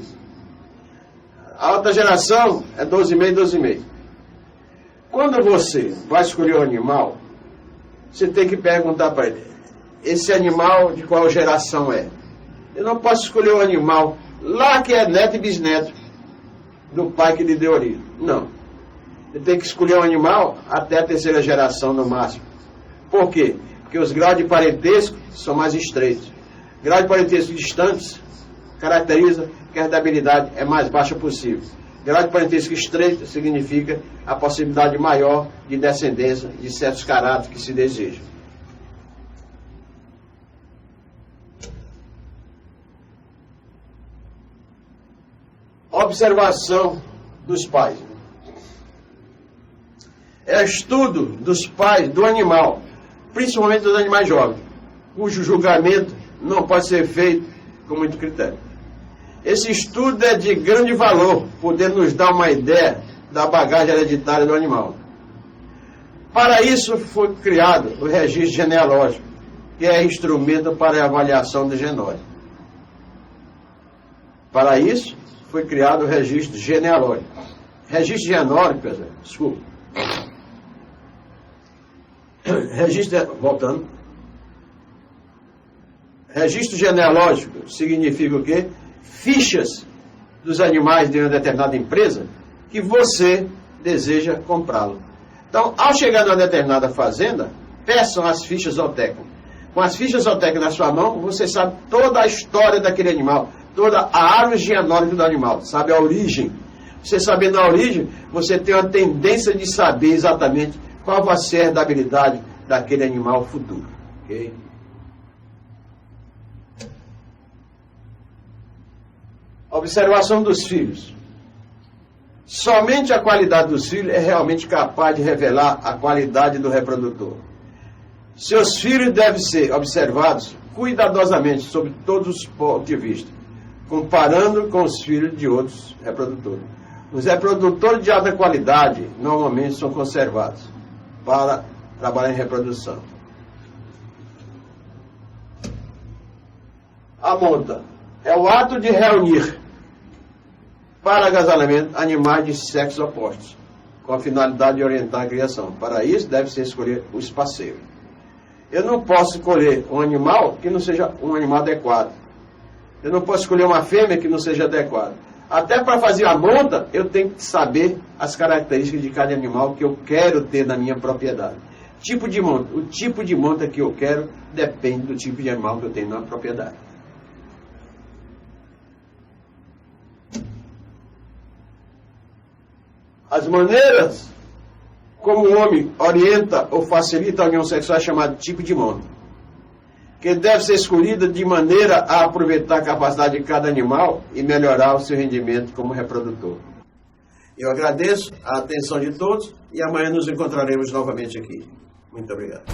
A outra geração é 12,5%, 12,5%. Quando você vai escolher um animal, você tem que perguntar para ele, esse animal de qual geração é? Eu não posso escolher um animal lá que é neto e bisneto do pai que lhe deu origem. Não. Eu tenho que escolher um animal até a terceira geração no máximo. Por quê? Porque os graus de parentesco são mais estreitos. Graus de parentesco distantes caracteriza que a herdabilidade é mais baixa possível. Grau de parentesco estreito significa a possibilidade maior de descendência de certos caráteres que se desejam. Observação dos pais. É estudo dos pais do animal, principalmente dos animais jovens, cujo julgamento não pode ser feito com muito critério. Esse estudo é de grande valor, podendo nos dar uma ideia da bagagem hereditária do animal. Para isso foi criado o registro genealógico, que é instrumento para a avaliação do genótipo. Para isso foi criado o registro genealógico. Registro genealógico, desculpa. Voltando. Registro genealógico significa o quê? Fichas dos animais de uma determinada empresa que você deseja comprá-lo. Então, ao chegar numa determinada fazenda, peçam as fichas zootécnicas. Com as fichas zootécnicas na sua mão, você sabe toda a história daquele animal, toda a árvore genealógica do animal, sabe a origem. Você sabendo a origem, você tem uma tendência de saber exatamente qual vai ser a herdabilidade daquele animal futuro. Ok? Observação dos filhos. Somente a qualidade dos filhos é realmente capaz de revelar a qualidade do reprodutor. Seus filhos devem ser observados cuidadosamente sob todos os pontos de vista, comparando com os filhos de outros reprodutores. Os reprodutores de alta qualidade normalmente são conservados para trabalhar em reprodução. A monta é o ato de reunir para agasalamento animais de sexos opostos, com a finalidade de orientar a criação. Para isso, deve-se escolher os parceiros. Eu não posso escolher um animal que não seja um animal adequado. Eu não posso escolher uma fêmea que não seja adequada. Até para fazer a monta, eu tenho que saber as características de cada animal que eu quero ter na minha propriedade. Tipo de monta. O tipo de monta que eu quero depende do tipo de animal que eu tenho na propriedade. As maneiras como o homem orienta ou facilita a união sexual é chamado tipo de monta, que deve ser escolhida de maneira a aproveitar a capacidade de cada animal e melhorar o seu rendimento como reprodutor. Eu agradeço a atenção de todos e amanhã nos encontraremos novamente aqui. Muito obrigado.